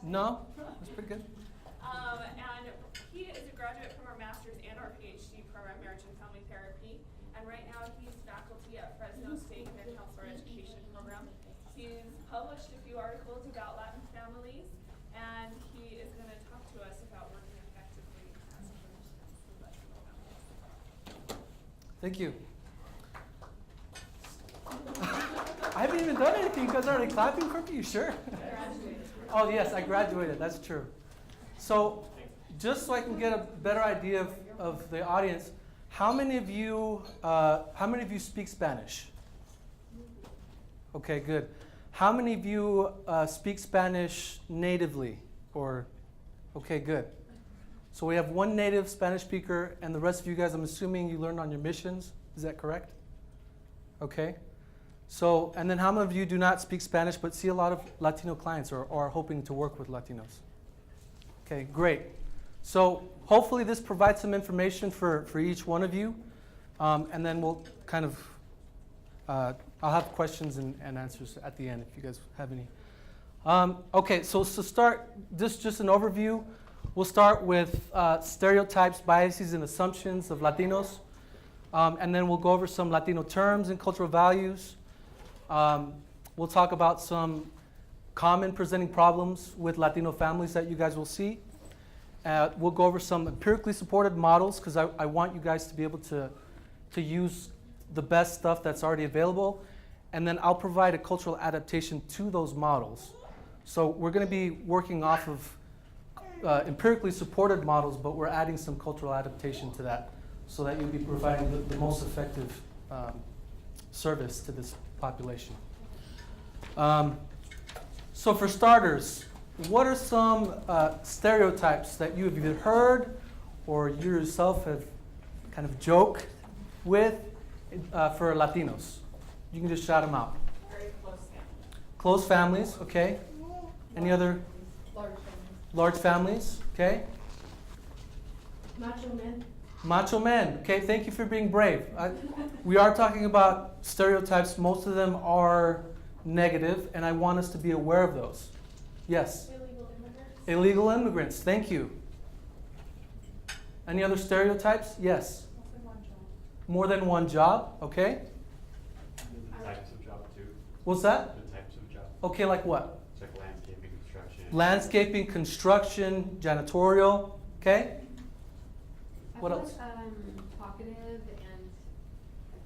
No, that's pretty good. And he is a graduate from our master's and our PhD program, Marriage and Family Therapy. And right now he's faculty at Fresno State in their counselor education program. He's published a few articles about Latin families, and he is going to talk to us about working effectively as a clinician with Latino families. Thank you. I haven't even done anything. You guys are already clapping for me? You sure? Oh, yes, I graduated. That's true. So, just so I can get a better idea of the audience, how many of you speak Spanish? Okay, good. How many of you speak Spanish natively? Okay, good. So we have one native Spanish speaker, and the rest of you guys, I'm assuming you learned on your missions. Is that correct? Okay. So, and then how many of you do not speak Spanish but see a lot of Latino clients or are hoping to work with Latinos? Okay, great. So hopefully this provides some information for each one of you. And then we'll kind of, I'll have questions and answers at the end if you guys have any. Okay, so to start, just an overview. We'll start with stereotypes, biases, and assumptions of Latinos. And then we'll go over some Latino terms and cultural values. We'll talk about some common presenting problems with Latino families that you guys will see. We'll go over some empirically supported models because I want you guys to be able to use the best stuff that's already available. And then I'll provide a cultural adaptation to those models. So we're going to be working off of empirically supported models, but we're adding some cultural adaptation to that so that you'll be providing the most effective service to this population. So for starters, what are some stereotypes that you have either heard or you yourself have kind of joked with for Latinos? You can just shout them out. Very close family. Close families, okay. Any other? Large families. Large families, okay. Macho men. Macho men, okay, thank you for being brave. We are talking about stereotypes. Most of them are negative, and I want us to be aware of those. Yes? Illegal immigrants. Illegal immigrants, thank you. Any other stereotypes? Yes? More than one job, okay. The types of job too. What's that? The types of job. Okay, like what? It's like landscaping, construction. Landscaping, construction, janitorial, okay. What else? Talkative and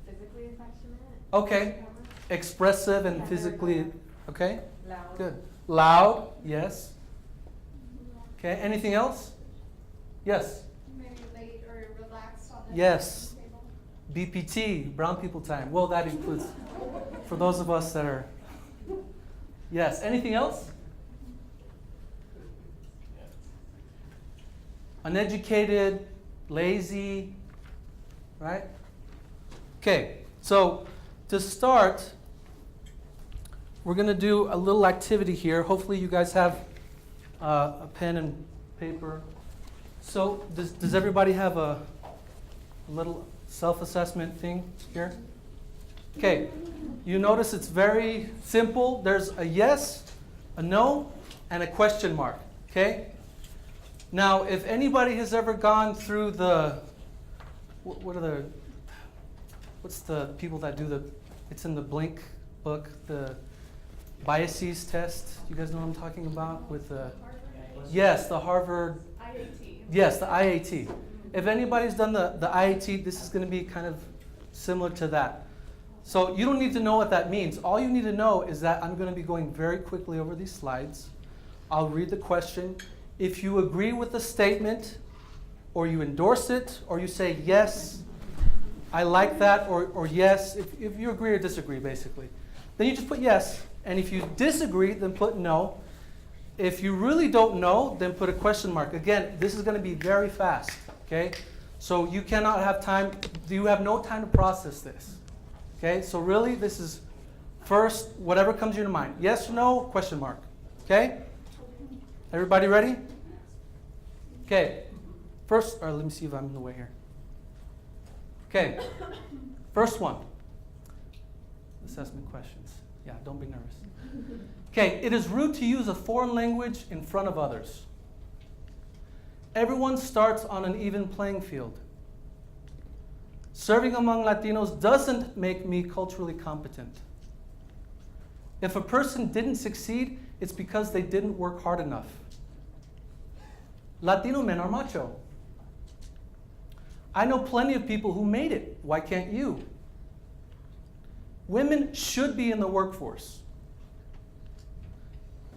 physically affectionate. Okay. Expressive and physically, okay. Loud. Good. Loud, yes. Okay, anything else? Yes. Maybe late or relaxed on the Yes. table. BPT, brown people time. Well, that includes, for those of us that are, yes. Anything else? Uneducated, lazy, right? Okay, so to start, we're going to do a little activity here. Hopefully you guys have a pen and paper. So does everybody have a little self-assessment thing here? Okay, you notice it's very simple. There's a yes, a no, and a question mark, okay? Now, if anybody has ever gone through the, what's the people that do it's in the Blink book, the biases test. You guys know what I'm talking about with the, yes, the Harvard, IAT. yes, the IAT. If anybody's done the IAT, this is going to be kind of similar to that. So you don't need to know what that means. All you need to know is that I'm going to be going very quickly over these slides. I'll read the question. If you agree with the statement, or you endorse it, or you say, yes, I like that, or yes, if you agree or disagree, basically, then you just put yes. And if you disagree, then put no. If you really don't know, then put a question mark. Again, this is going to be very fast, okay? So you cannot have time, you have no time to process this, okay? So really, this is first, whatever comes to your mind. Yes or no, question mark, okay? Everybody ready? Okay. First, or let me see if I'm in the way here. Okay. First one. Assessment questions. Yeah, don't be nervous. Okay, it is rude to use a foreign language in front of others. Everyone starts on an even playing field. Serving among Latinos doesn't make me culturally competent. If a person didn't succeed, it's because they didn't work hard enough. Latino men are macho. I know plenty of people who made it. Why can't you? Women should be in the workforce.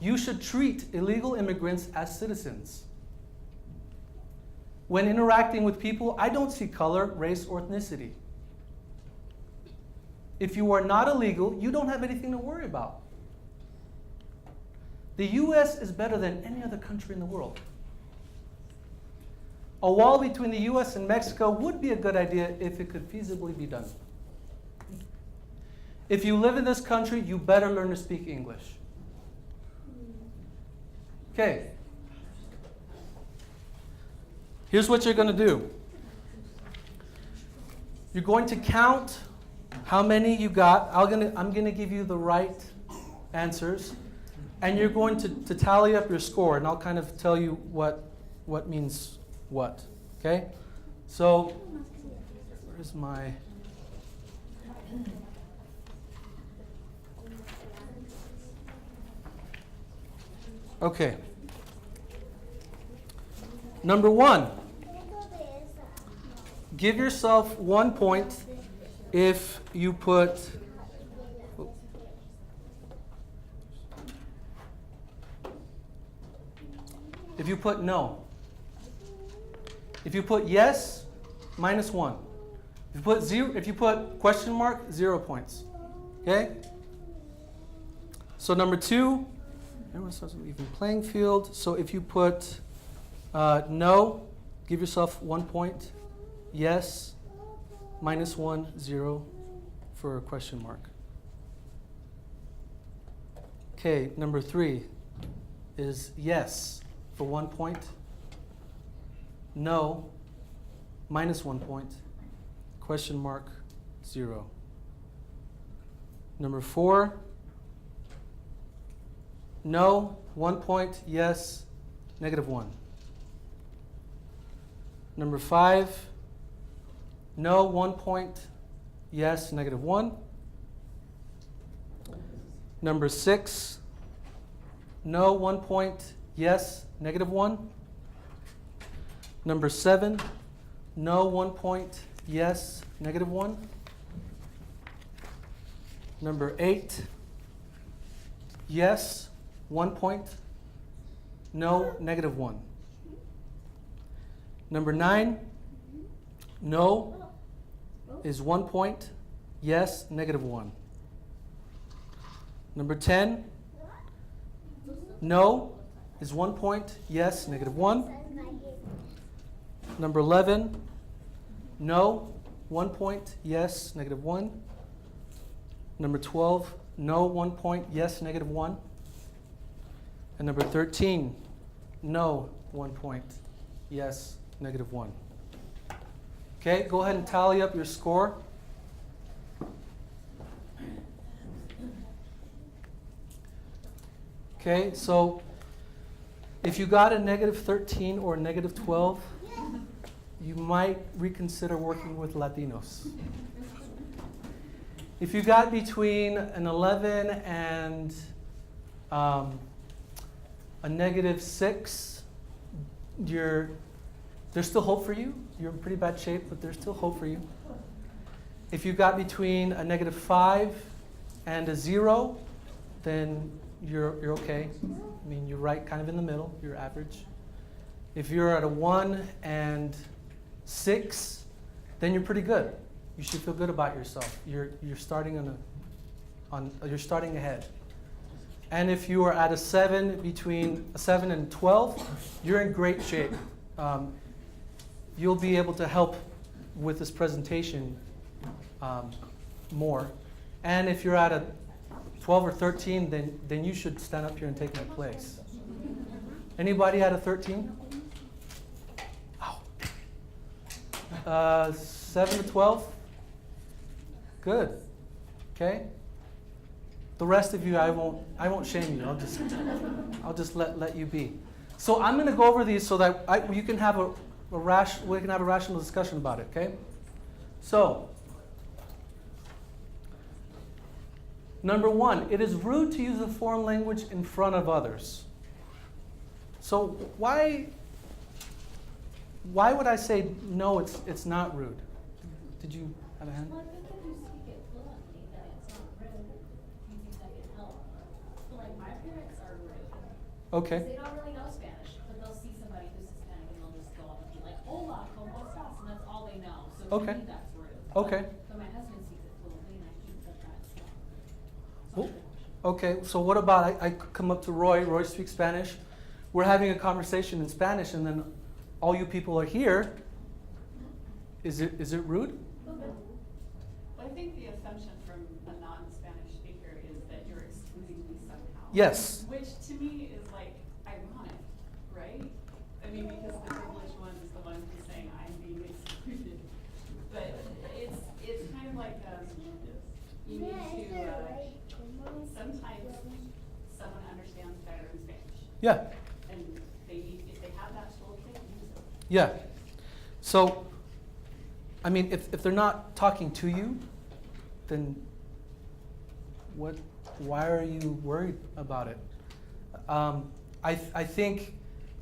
You should treat illegal immigrants as citizens. When interacting with people, I don't see color, race, or ethnicity. If you are not illegal, you don't have anything to worry about. The US is better than any other country in the world. A wall between the US and Mexico would be a good idea if it could feasibly be done. If you live in this country, you better learn to speak English. Okay. Here's what you're going to do. You're going to count how many you got. I'm going to give you the right answers. And you're going to tally up your score. And I'll kind of tell you what means what. Okay? So, where's my... Okay. Number 1, give yourself 1 point if you put no. If you put yes, -1. If you put question mark, 0 points. Okay? So number 2, everyone starts with even playing field. So if you put no, give yourself 1 point. Yes, -1, 0 for a question mark. Okay, number 3 is yes for 1 point. No, -1 point. Question mark, 0. Number 4, no, 1 point. Yes, -1. Number 5, no, 1 point. Yes, -1. Number 6, no, 1 point. Yes, -1. Number 7, no, 1 point. Yes, -1. Number 8, yes, 1 point. No, -1. Number 9, no is 1 point. Yes, -1. Number 10, no is 1 point. Yes, -1. Number 11, no, 1 point. Yes, -1. Number 12, no, 1 point. Yes, -1. And number 13, no, 1 point. Yes, -1. Okay, go ahead and tally up your score. Okay, so if you got a -13 or a -12, you might reconsider working with Latinos. If you got between an 11 and a -6, there's still hope for you. You're in pretty bad shape, but there's still hope for you. If you got between a -5 and a 0, then you're okay. I mean, you're right kind of in the middle, you're average. If you're at a 1 and 6, then you're pretty good. You should feel good about yourself. You're starting you're starting ahead. And if you are at a 7, between a 7 and 12, you're in great shape. You'll be able to help with this presentation more. And if you're at a 12 or 13, then you should stand up here and take my place. Anybody at a 13? Oh. 7 to 12? Good. Okay. The rest of you, I won't shame you. I'll just let you be. So I'm going to go over these so that you can have we can have a rational discussion about it. Okay? So, number one, it is rude to use a foreign language in front of others. So why would I say no? It's not rude. Did you have a hand? Well, I think if you speak it fluently, then it's not rude. Do you think that can help? Like, my parents are rude. Okay. They don't really know Spanish, but they'll see somebody who's Hispanic and they'll just go up and be like, hola, ¿cómo estás? And that's all they know. So to Okay. me, that's rude. Okay. But my husband speaks it fluently, and I think that that's wrong. Well, okay, so what about I come up to Roy speaks Spanish, we're having a conversation in Spanish, and then all you people are here. Is it rude? Well, I think the assumption from a non-Spanish speaker is that you're excluding me somehow. Yes. Which to me is like ironic, right? I mean, because the privileged one is the one who's saying I'm being excluded. But it's kind of like you need to sometimes someone understands better in Spanish. Yeah. And if they have that toolkit, use it. Yeah. So, I mean, if they're not talking to you, then why are you worried about it? I think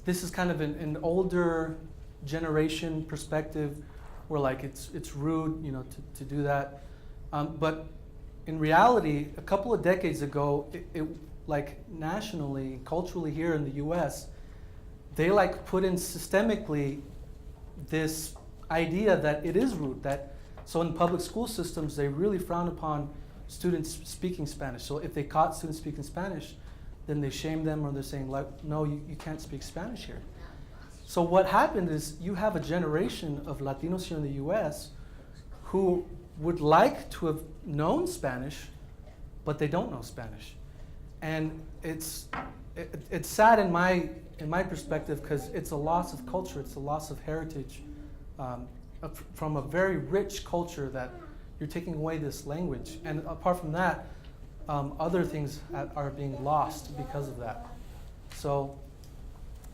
this is kind of an older generation perspective where like it's rude, to do that. But in reality, a couple of decades ago, it like nationally, culturally here in the US, they like put in systemically this idea that it is rude. So in public school systems, they really frown upon students speaking Spanish. So if they caught students speaking Spanish, then they shame them, or they're saying like, no, you can't speak Spanish here. So what happened is you have a generation of Latinos here in the US who would like to have known Spanish, but they don't know Spanish. And it's sad in my perspective, because it's a loss of culture, it's a loss of heritage from a very rich culture, that you're taking away this language. And apart from that, other things are being lost because of that. So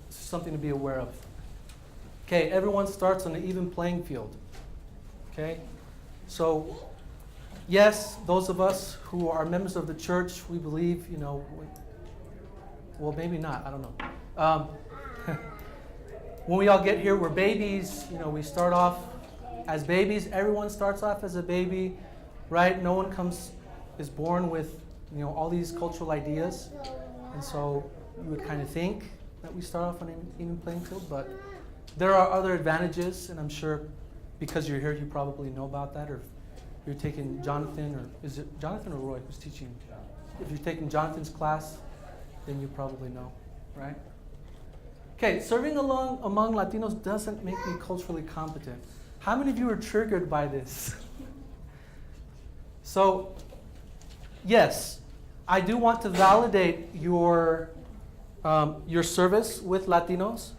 it's something to be aware of. Okay, everyone starts on an even playing field. Okay, so yes, those of us who are members of the church, we believe, well, maybe not, I don't know. When we all get here, we're babies, we start off as babies. Everyone starts off as a baby, right? No one is born with, all these cultural ideas. And so you would kind of think that we start off on an even playing field, but there are other advantages, and I'm sure because you're here, you probably know about that, or if you're taking Jonathan, or is it Jonathan or Roy who's teaching? If you're taking Jonathan's class, then you probably know, right? Okay, serving among Latinos doesn't make me culturally competent. How many of you are triggered by this? So, yes, I do want to validate your service with Latinos,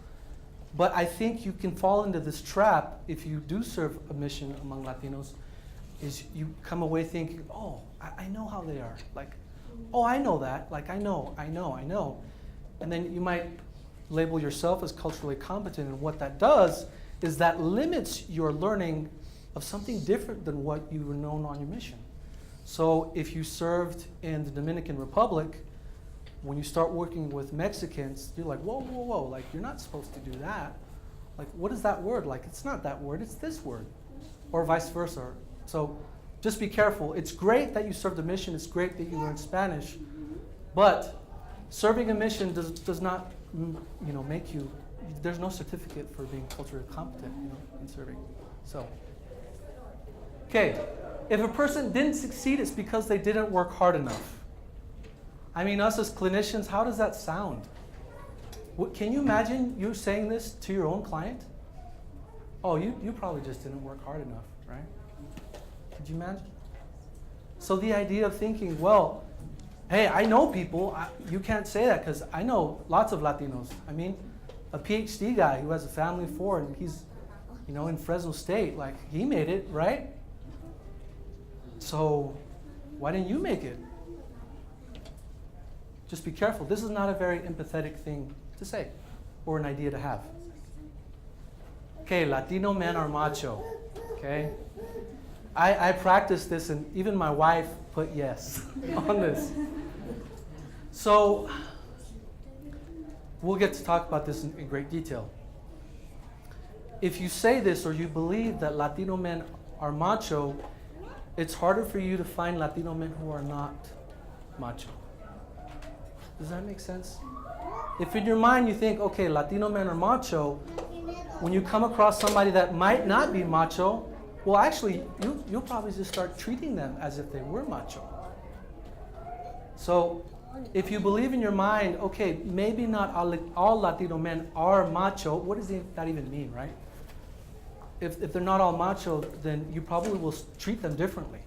but I think you can fall into this trap if you do serve a mission among Latinos, is you come away thinking, oh, I know how they are. Like, oh, I know that. Like, I know. And then you might label yourself as culturally competent, and what that does is that limits your learning of something different than what you were known on your mission. So if you served in the Dominican Republic, when you start working with Mexicans, you're like, whoa, like you're not supposed to do that. Like, what is that word? Like, it's not that word, it's this word. Or vice versa. So just be careful. It's great that you served a mission, it's great that you learned Spanish, but serving a mission does not make you, there's no certificate for being culturally competent, in serving. So, okay, if a person didn't succeed, it's because they didn't work hard enough. I mean, us as clinicians, how does that sound? Can you imagine you saying this to your own client? Oh, you probably just didn't work hard enough, right? Could you imagine? So the idea of thinking, well, hey, I know people. You can't say that because I know lots of Latinos. I mean, a PhD guy who has a family of 4 and he's, in Fresno State, like he made it, right? So why didn't you make it? just be careful. This is not a very empathetic thing to say or an idea to have. Okay, Latino men are macho. Okay? I practiced this, and even my wife put yes on this. So, we'll get to talk about this in great detail. If you say this or you believe that Latino men are macho, it's harder for you to find Latino men who are not macho. Does that make sense? If in your mind you think, okay, Latino men are macho, when you come across somebody that might not be macho, well, actually, you'll probably just start treating them as if they were macho. So, if you believe in your mind, okay, maybe not all Latino men are macho, what does that even mean, right? If they're not all macho, then you probably will treat them differently.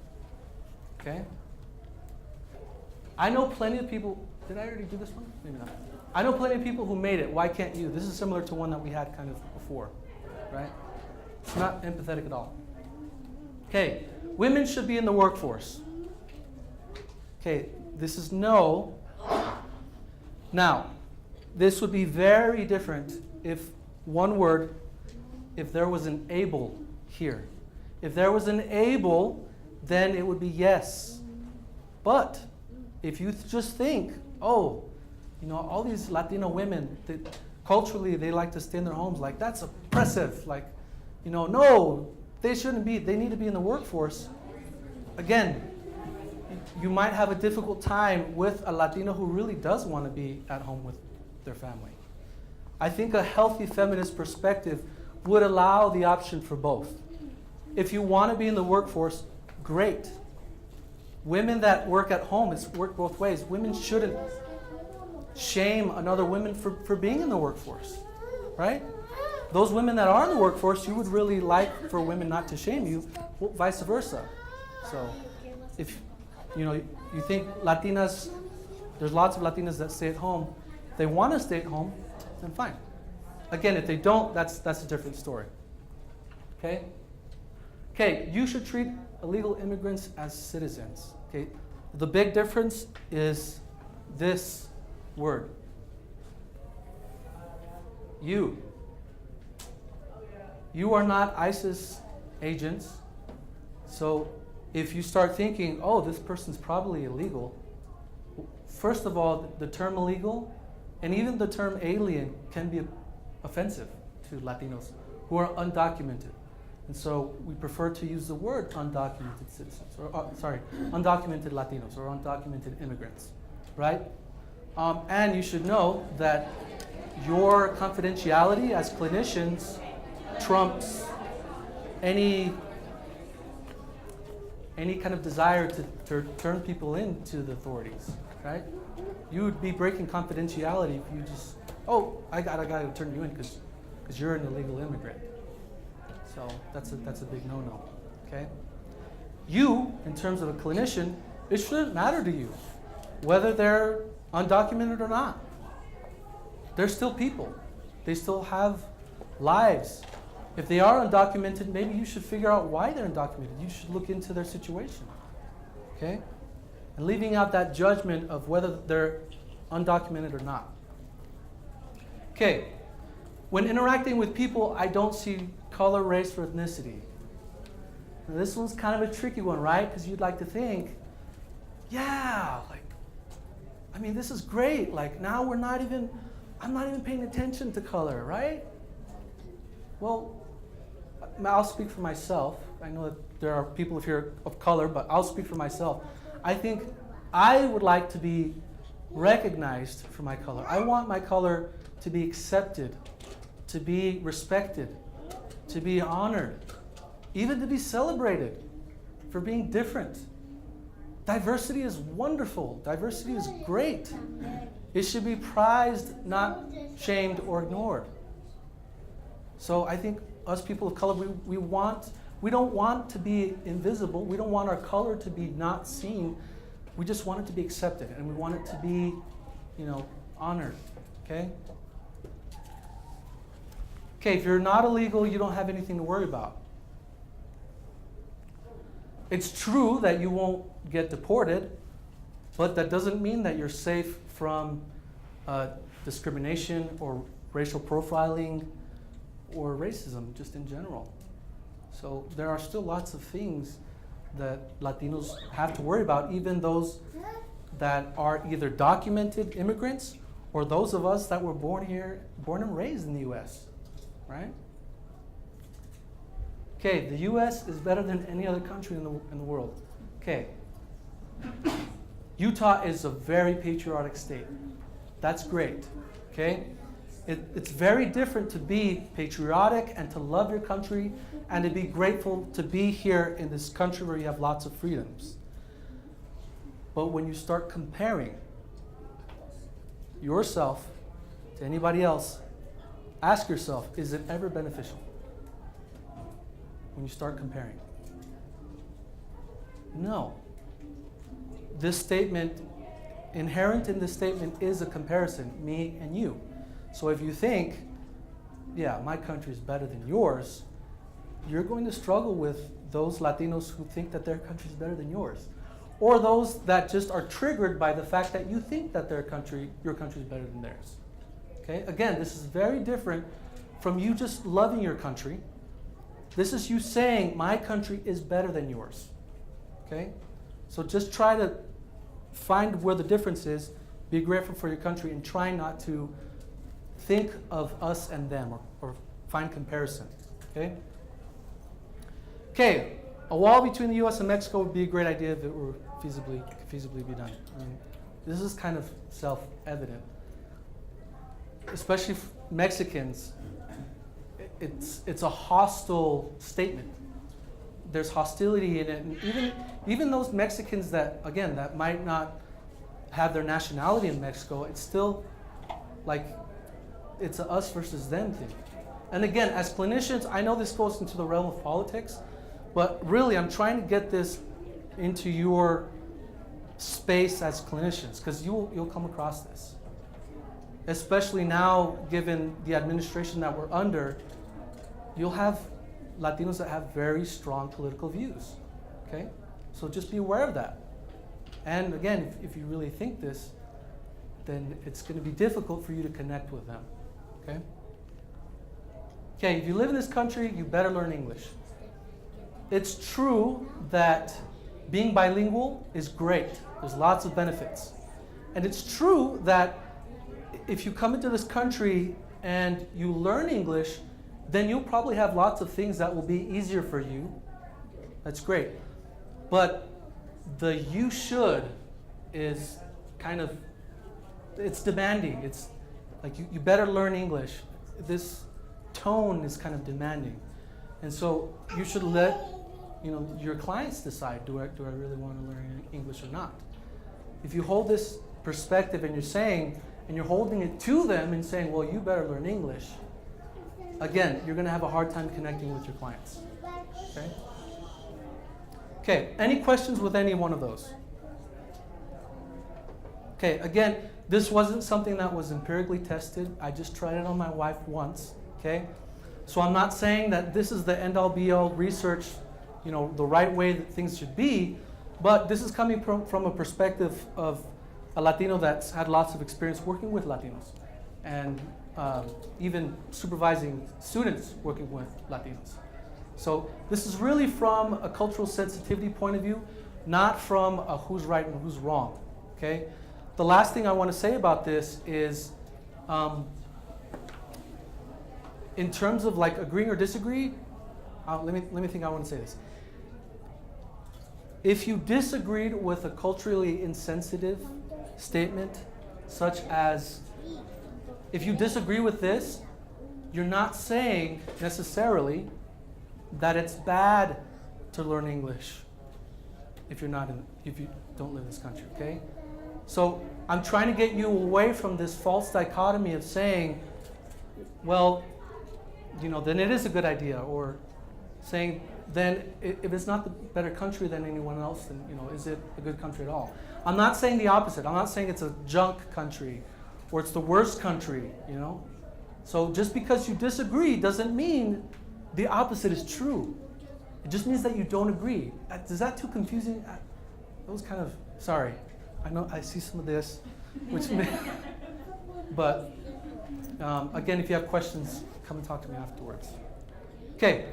Okay? I know plenty of people, did I already do this one? Maybe not. I know plenty of people who made it. Why can't you? This is similar to one that we had kind of before, right? It's not empathetic at all. Okay, women should be in the workforce. Okay, this is no. Now, this would be very different if one word, if there was an able here. If there was an able, then it would be yes. But if you just think, oh, you know, all these Latino women, culturally they like to stay in their homes, like that's oppressive, like, you know, no, they shouldn't be, they need to be in the workforce. Again, you might have a difficult time with a Latino who really does want to be at home with their family. I think a healthy feminist perspective would allow the option for both. If you want to be in the workforce, great. Women that work at home, it's work both ways. Women shouldn't shame another woman for being in the workforce, right? Those women that are in the workforce, you would really like for women not to shame you, well, vice versa. So if you think Latinas, there's lots of Latinas that stay at home, if they want to stay at home, then fine. Again, if they don't, that's a different story. Okay? Okay, you should treat illegal immigrants as citizens. Okay? The big difference is this word. You. You are not ISIS agents. So if you start thinking, oh, this person's probably illegal, first of all, the term illegal and even the term alien can be offensive to Latinos who are undocumented. And so we prefer to use the word undocumented citizens, or undocumented Latinos or undocumented immigrants, right? And you should know that your confidentiality as clinicians trumps any kind of desire to turn people into the authorities, right? You would be breaking confidentiality if you just, oh, I gotta turn you in because you're an illegal immigrant. So that's a big no-no, okay? You, in terms of a clinician, it shouldn't matter to you whether they're undocumented or not. They're still people. They still have lives. If they are undocumented, maybe you should figure out why they're undocumented. You should look into their situation, okay? And leaving out that judgment of whether they're undocumented or not. Okay, when interacting with people, I don't see color, race, or ethnicity. Now, this one's kind of a tricky one, right? Because you'd like to think, yeah, like, I mean, this is great. Like, now I'm not even paying attention to color, right? Well, I'll speak for myself. I know that there are people here of color, but I'll speak for myself. I think I would like to be recognized for my color. I want my color to be accepted, to be respected, to be honored, even to be celebrated for being different. Diversity is wonderful. Diversity is great. It should be prized, not shamed or ignored. So I think us people of color, we don't want to be invisible. We don't want our color to be not seen. We just want it to be accepted, and we want it to be, honored. Okay? Okay, if you're not illegal, you don't have anything to worry about. It's true that you won't get deported. But that doesn't mean that you're safe from discrimination or racial profiling or racism, just in general. So there are still lots of things that Latinos have to worry about, even those that are either documented immigrants or those of us that were born here, born and raised in the US, right? Okay, the US is better than any other country in the world. Okay. Utah is a very patriotic state. That's great, okay? It's very different to be patriotic and to love your country and to be grateful to be here in this country where you have lots of freedoms. But when you start comparing yourself to anybody else, ask yourself, is it ever beneficial? When you start comparing. No. This statement, inherent in this statement is a comparison, me and you. So if you think, yeah, my country is better than yours, you're going to struggle with those Latinos who think that their country is better than yours. Or those that just are triggered by the fact that you think that your country is better than theirs. Okay? Again, this is very different from you just loving your country. This is you saying, my country is better than yours. Okay? So just try to find where the difference is, be grateful for your country, and try not to think of us and them or find comparison. Okay? Okay, a wall between the US and Mexico would be a great idea if it were feasibly be done. I mean, this is kind of self-evident. Especially Mexicans, it's a hostile statement. There's hostility in it, and even those Mexicans that, again, that might not have their nationality in Mexico, it's still like it's a us versus them thing. And again, as clinicians, I know this goes into the realm of politics, but really I'm trying to get this into your space as clinicians, because you'll come across this. Especially now, given the administration that we're under, you'll have Latinos that have very strong political views, okay? So just be aware of that. And again, if you really think this, then it's going to be difficult for you to connect with them, okay? Okay, if you live in this country, you better learn English. It's true that being bilingual is great. There's lots of benefits. And it's true that if you come into this country and you learn English, then you'll probably have lots of things that will be easier for you. That's great. But the you should is kind of, it's demanding. It's like you better learn English. This tone is kind of demanding. And so you should let your clients decide, do I really want to learn English or not? If you hold this perspective and you're holding it to them and saying, well, you better learn English, again, you're going to have a hard time connecting with your clients. Okay? Okay, any questions with any one of those? Okay, again, this wasn't something that was empirically tested. I just tried it on my wife once, okay? So I'm not saying that this is the end-all be-all research, the right way that things should be, but this is coming from a perspective of a Latino that's had lots of experience working with Latinos and even supervising students working with Latinos. So this is really from a cultural sensitivity point of view, not from a who's right and who's wrong, okay? The last thing I want to say about this is, in terms of like agreeing or disagree, let me think. I want to say this. If you disagreed with a culturally insensitive statement, such as, if you disagree with this, you're not saying necessarily that it's bad to learn English if you don't live in this country, okay? So I'm trying to get you away from this false dichotomy of saying, well, then it is a good idea, or saying, then if it's not the better country than anyone else, then is it a good country at all? I'm not saying the opposite. I'm not saying it's a junk country or it's the worst country, So just because you disagree doesn't mean the opposite is true. It just means that you don't agree. Is that too confusing? It was kind of, sorry. I know I see some of this, which may, but again, if you have questions, come and talk to me afterwards. Okay,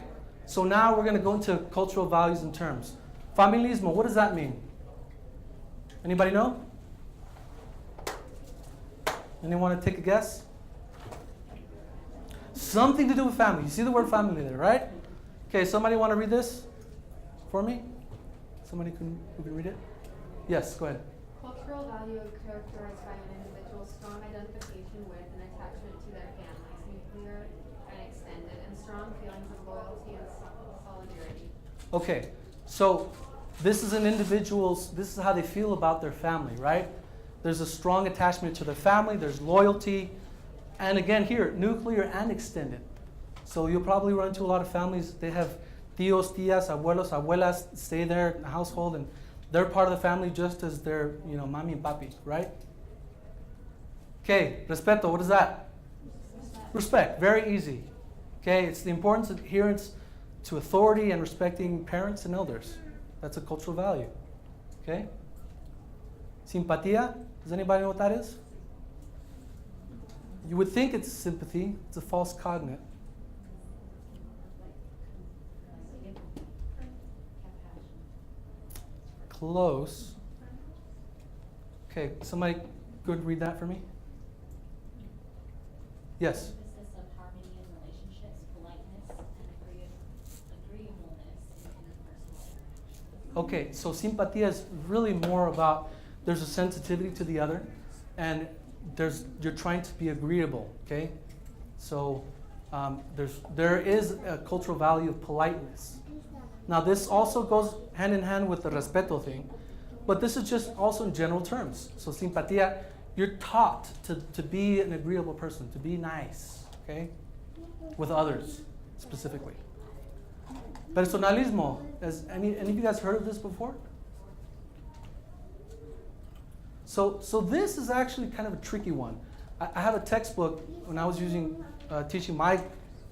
so now we're going to go into cultural values and terms. Familismo, what does that mean? Anybody know? Anyone want to take a guess? Something to do with family. You see the word family there, right? Okay, somebody want to read this for me? Somebody who can read it? Yes, go ahead. Cultural value characterized by an individual's strong identification with and attachment to their families, nuclear and extended, and strong feelings of loyalty and solidarity. Okay, so this is an individual's, this is how they feel about their family, right? There's a strong attachment to their family, there's loyalty, and again here, nuclear and extended. So you'll probably run into a lot of families, they have tios, tias, abuelos, abuelas, stay there in the household, and they're part of the family just as their, mommy and papi, right? Okay, respeto, what is that? Respect, very easy. Okay, it's the importance of adherence to authority and respecting parents and elders. That's a cultural value. Okay? Simpatia, does anybody know what that is? You would think it's sympathy, it's a false cognate. Close. Okay, somebody good read that for me? Yes? Emphasis of harmony in relationships, politeness, and agreeableness in interpersonal interactions. Okay, so simpatia is really more about there's a sensitivity to the other, and you're trying to be agreeable. Okay, so there is a cultural value of politeness. Now this also goes hand in hand with the respeto thing, but this is just also in general terms. So simpatia, you're taught to be an agreeable person, to be nice. Okay, with others specifically. Personalismo, has any of you guys heard of this before? So this is actually kind of a tricky one. I have a textbook when I was teaching my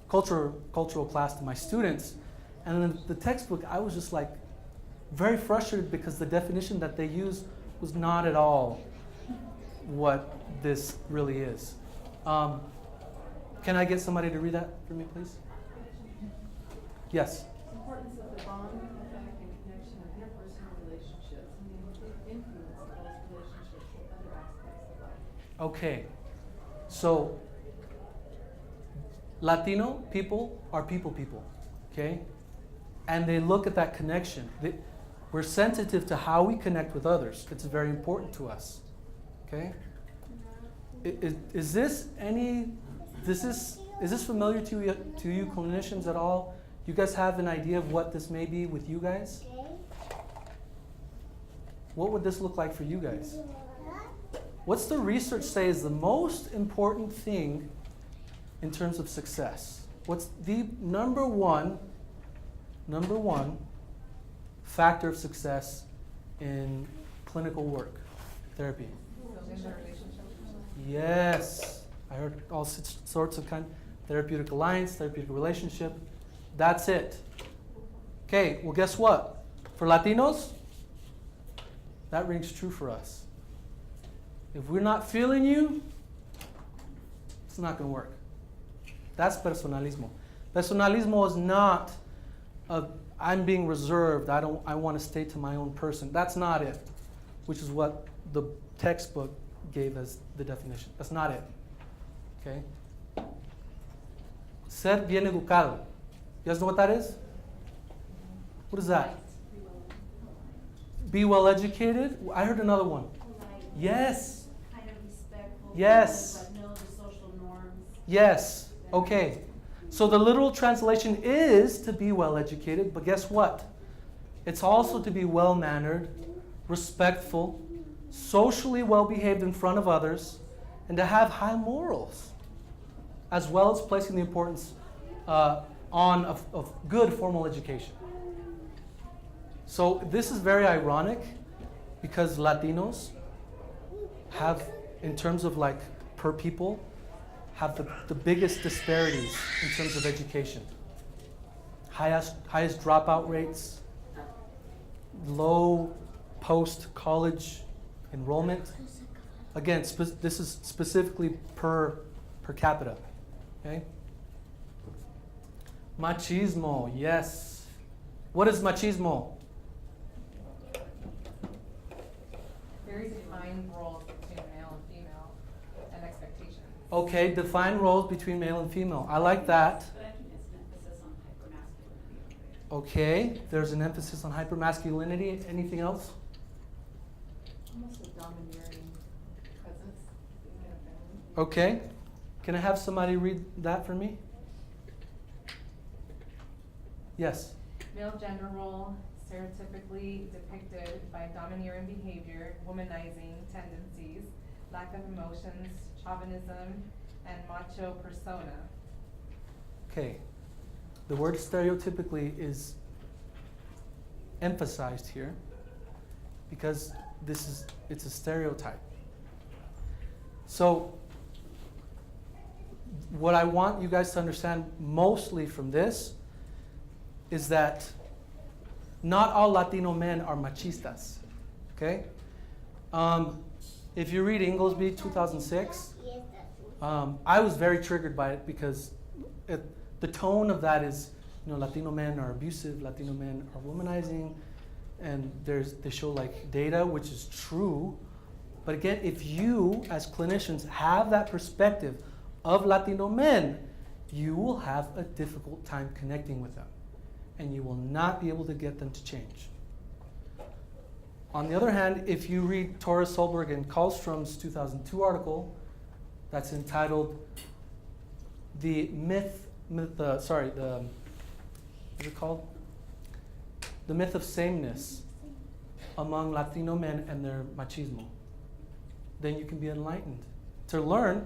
cultural class to my students, and in the textbook I was just like very frustrated because the definition that they used was not at all what this really is. Can I get somebody to read that for me, please? Yes. Importance of the bond, effect, and connection of interpersonal relationships, and the influence of those relationships with other aspects of life. Okay, so Latino people are people, okay? And they look at that connection. We're sensitive to how we connect with others. It's very important to us, okay? Is this familiar to you clinicians at all? You guys have an idea of what this may be with you guys? What would this look like for you guys? What's the research say is the most important thing in terms of success? What's the number one factor of success in clinical work, therapy? Yes, I heard all sorts of therapeutic alliance, therapeutic relationship. That's it. Okay, well guess what? For Latinos, that rings true for us. If we're not feeling you, it's not going to work. That's personalismo. Personalismo is not I'm being reserved, I want to stay to my own person. That's not it, which is what the textbook gave as the definition. That's not it. Okay? Ser bien educado. You guys know what that is? What is that? Be well educated? I heard another one. Polite, Yes. kind of respectful. Yes. But know the social norms. Yes. Okay. So the literal translation is to be well educated, but guess what? It's also to be well mannered, respectful, socially well behaved in front of others, and to have high morals, as well as placing the importance of good formal education. So this is very ironic because Latinos have, in terms of like per people, have the biggest disparities in terms of education. Highest dropout rates, low post-college enrollment. Again, this is specifically per capita. Okay? Machismo, yes. What is machismo? Very defined roles between male and female and expectations. Okay, define roles between male and female. I like that. But I think it's an emphasis on hypermasculinity. Okay, there's an emphasis on hypermasculinity. Anything else? Almost a domineering presence in a family. Okay. Can I have somebody read that for me? Yes. Male gender role stereotypically depicted by domineering behavior, womanizing tendencies, lack of emotions, chauvinism, and macho persona. Okay. The word stereotypically is emphasized here because it's a stereotype. So what I want you guys to understand mostly from this is that not all Latino men are machistas, okay? If you read Inglesby 2006, I was very triggered by it because the tone of that is, Latino men are abusive, Latino men are womanizing, and they show like data, which is true. But again, if you as clinicians have that perspective of Latino men, you will have a difficult time connecting with them, and you will not be able to get them to change. On the other hand, if you read Torres Solberg and Karlstrom's 2002 article that's entitled "The what's it called? The Myth of Sameness Among Latino Men and Their Machismo," then you can be enlightened to learn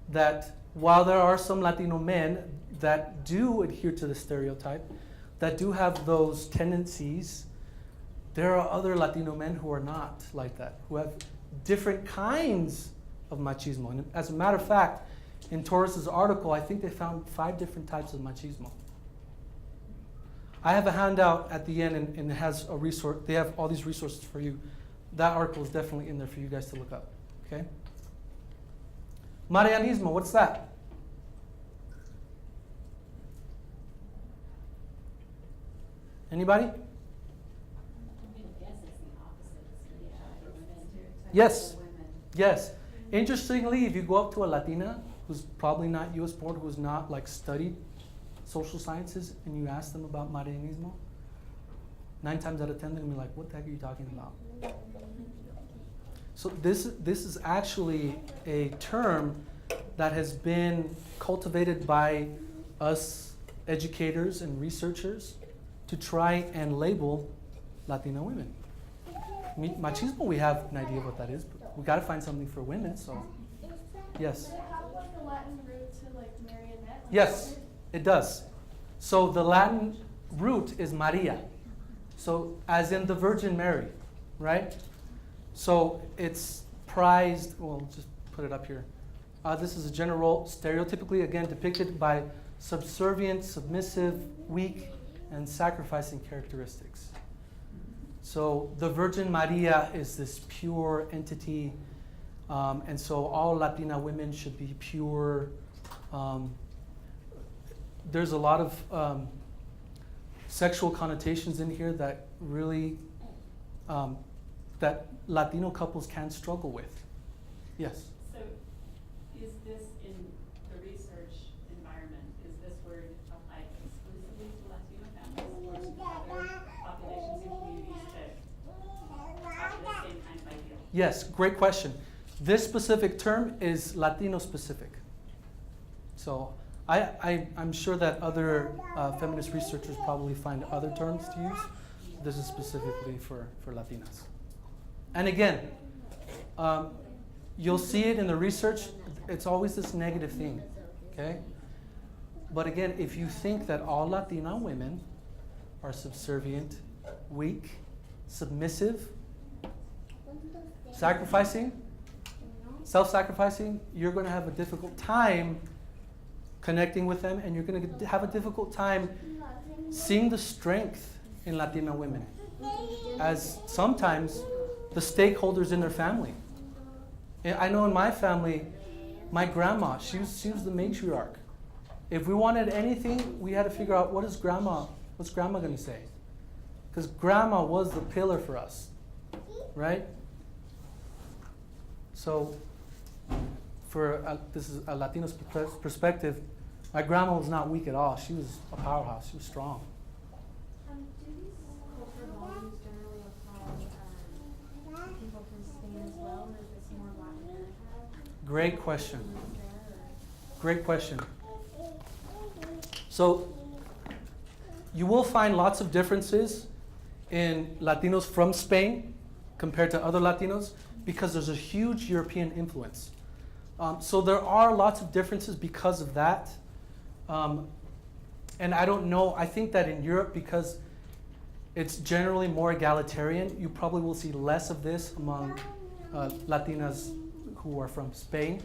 that while there are some Latino men that do adhere to the stereotype, that do have those tendencies, there are other Latino men who are not like that, who have different kinds of machismo. And as a matter of fact, in Torres's article, I think they found 5 different types of machismo. I have a handout at the end, and it has a resource. They have all these resources for you. That article is definitely in there for you guys to look up. Okay? Marianismo, what's that? Anybody? I'm gonna guess it's the opposite, stereotype of women. Yes. Women. Yes. Interestingly, if you go up to a Latina who's probably not US born, who's not like studied social sciences, and you ask them about Marianismo, 9 times out of 10 they're gonna be like, "What the heck are you talking about?" So this is actually a term that has been cultivated by us educators and researchers to try and label Latina women. Machismo, we have an idea of what that is, but we got to find something for women. So, yes. Does it have like a Latin root to like marionette? Like Yes, it does. So the Latin root is Maria. So as in the Virgin Mary, right? So it's prized, well, just put it up here. This is a general, stereotypically, again, depicted by subservient, submissive, weak, and sacrificing characteristics. So the Virgin Maria is this pure entity, and so all Latina women should be pure. There's a lot of sexual connotations in here that really, that Latino couples can struggle with. Yes? So is this in the research environment, is this word applied exclusively to Latino families or to other populations and communities that have the same kind of ideal? Yes, great question. This specific term is Latino specific. So I'm sure that other feminist researchers probably find other terms to use. This is specifically for Latinas. And again, you'll see it in the research. It's always this negative thing, okay? But again, if you think that all Latina women are subservient, weak, submissive, sacrificing, self-sacrificing, you're going to have a difficult time connecting with them, and you're going to have a difficult time seeing the strength in Latina women. As sometimes the stakeholders in their family. And I know in my family, my grandma, she was the matriarch. If we wanted anything, we had to figure out what's grandma going to say? Because grandma was the pillar for us, right? So, this is a Latino's perspective, my grandma was not weak at all. She was a powerhouse. She was strong. Do these cultural values generally apply to people from Spain as well, or is this more Latin America? Great question. Is there, or- Great question. So, you will find lots of differences in Latinos from Spain compared to other Latinos because there's a huge European influence. So there are lots of differences because of that. And I don't know, I think that in Europe, because it's generally more egalitarian, you probably will see less of this among Latinas who are from Spain.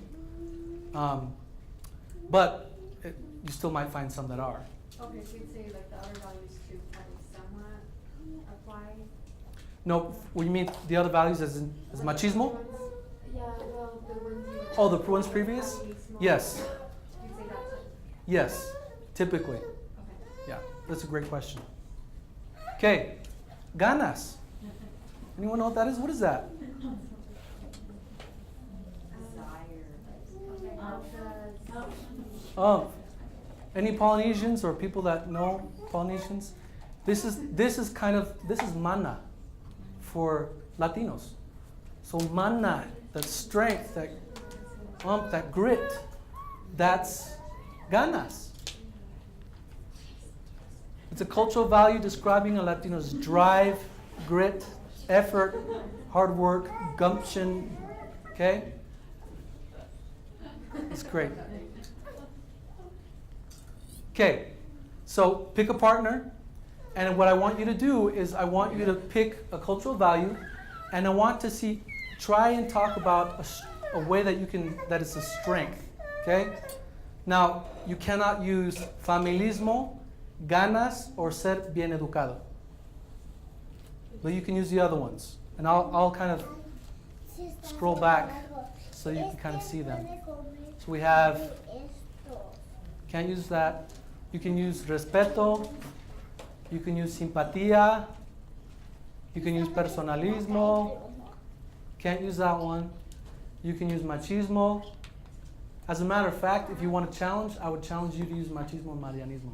But you still might find some that are. Okay, so you'd say like the other values too probably somewhat apply? No, what you mean the other values as machismo? Yeah, well, the ones you were. Oh, the ones previous? Machismo. Yes. You'd say that's it. Yes, typically. Okay. Yeah, that's a great question. Okay, Ganas. Anyone know what that is? What is that? Any Polynesians or people that know Polynesians? This is mana for Latinos. So mana, that strength, that grit, that's ganas. It's a cultural value describing a Latino's drive, grit, effort, hard work, gumption. Okay? It's great. Okay, so pick a partner, and what I want you to do is I want you to pick a cultural value, and I want to try and talk about a way that is a strength. Okay? Now, you cannot use familismo, ganas, or ser bien educado. But you can use the other ones. And I'll kind of scroll back so you can kind of see them. So we have, can't use that. You can use respeto. You can use simpatía. You can use personalismo. Can't use that one. You can use machismo. As a matter of fact, if you want to challenge, I would challenge you to use machismo and marianismo.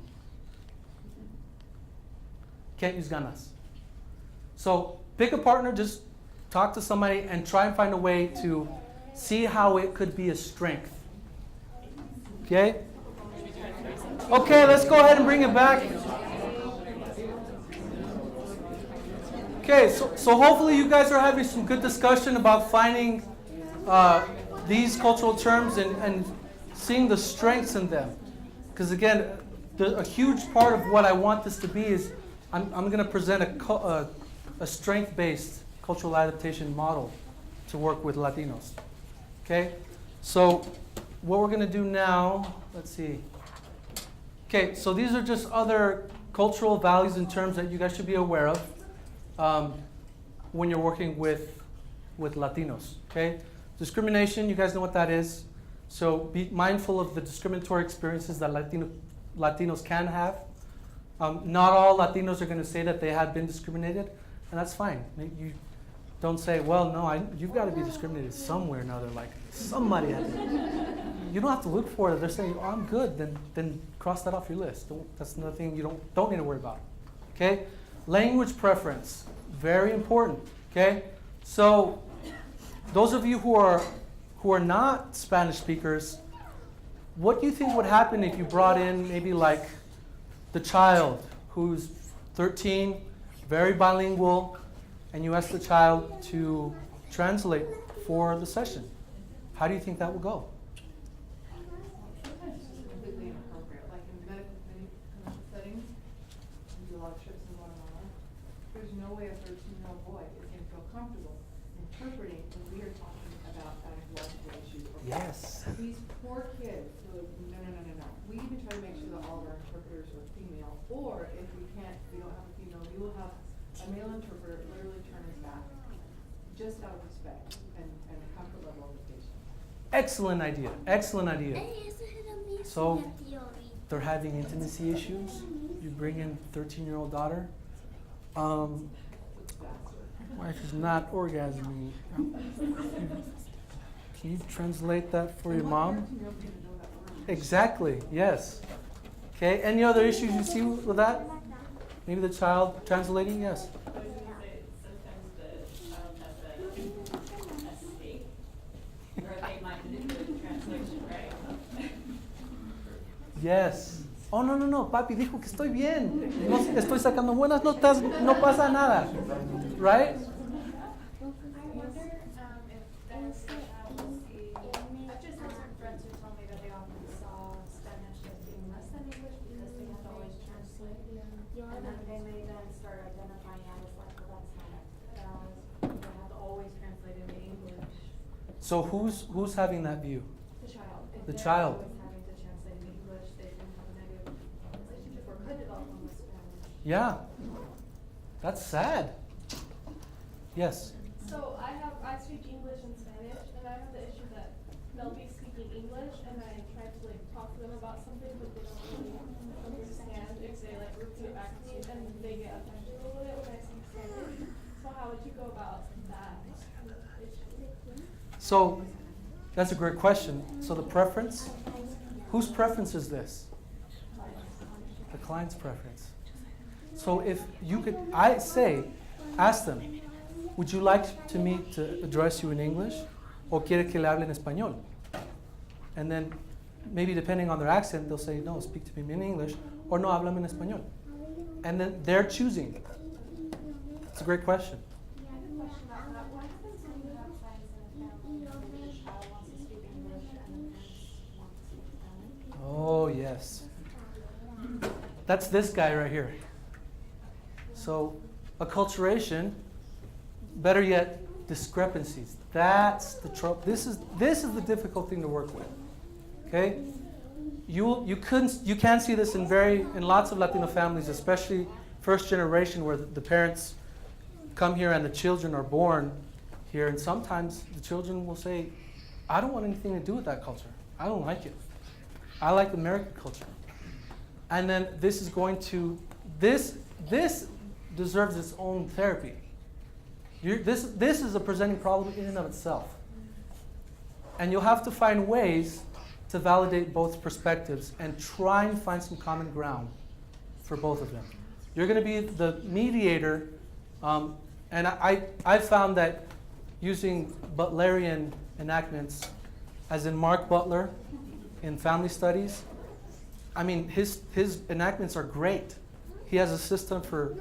Can't use ganas. So pick a partner, just talk to somebody and try and find a way to see how it could be a strength. Okay? Okay, let's go ahead and bring it back. Okay, so hopefully you guys are having some good discussion about finding these cultural terms and seeing the strengths in them. Because again, a huge part of what I want this to be is I'm going to present a strength-based cultural adaptation model to work with Latinos. Okay, so what we're going to do now, let's see. Okay, so these are just other cultural values and terms that you guys should be aware of when you're working with Latinos. Okay, discrimination, you guys know what that is. So be mindful of the discriminatory experiences that Latinos can have. Not all Latinos are going to say that they have been discriminated, and that's fine. You don't say, well, no, you've got to be discriminated somewhere or another. Like somebody had to. You don't have to look for it. If they're saying, oh, I'm good, then cross that off your list. That's another thing you don't need to worry about. Okay? Language preference, very important. Okay? So those of you who are not Spanish speakers, what do you think would happen if you brought in maybe like the child who's 13, very bilingual, and you ask the child to translate for the session? How do you think that will go? Completely inappropriate. Like in many commercial settings, we do a lot of trips in Guatemala. There's no way a 13-year-old boy is going to feel comfortable interpreting when we are talking about gynecological issues. Yes. These poor kids who, no. We even try to make sure that all of our interpreters are female. Or if we don't have a female, we will have a male interpreter literally turn his back. just out of respect and a comfort level of the patient. Excellent idea. Excellent idea. So they're having intimacy issues. You bring in 13-year-old daughter. Wife is not orgasming. Can you translate that for your mom? Exactly. Yes. Okay. Any other issues you see with that? Maybe the child translating. Yes. I was gonna say, sometimes the child has a stake, or they might do the translation, right? Yes. Oh, no, no, no. Papi dijo que estoy bien. No, estoy sacando buenas notas. No pasa nada. Right? I wonder if there's I've just had some friends who told me that they often saw Spanish as being less than English because they had to always translate. And then they may then start identifying as like, well, that's not as, they have to always translate into English. So who's having that view? The child. If The they're child. always having to translate in English, they can have a negative relationship or could develop one with Spanish. Yeah. That's sad. Yes. So I speak English and Spanish, and I have the issue that they'll be speaking English, and I try to like talk to them about something, but they don't really understand if they like repeat back to me, and they get offended a little bit when I speak Spanish. So how would you go about that issue? So that's a great question. So the preference, whose preference is this? The client's preference. So if you could, I say, ask them, would you like me to address you in English o quiere que le hable en español? And then maybe depending on their accent, they'll say, no, speak to me in English, or no, háblame en español. And then they're choosing. It's a great question. I have a question about that. What happens when you have clients in a family where the child wants to speak English and the parents want to speak Spanish? Oh, yes. That's this guy right here. So, acculturation, better yet, discrepancies. That's the trouble. This is the difficult thing to work with. Okay? You can see this in lots of Latino families, especially first generation where the parents come here and the children are born here, and sometimes the children will say, I don't want anything to do with that culture. I don't like it. I like American culture. And then this is going to, this deserves its own therapy. This is a presenting problem in and of itself. And you'll have to find ways to validate both perspectives and try and find some common ground for both of them. You're going to be the mediator, and I found that using Butlerian enactments, as in Mark Butler in family studies, I mean, his enactments are great. He has a system for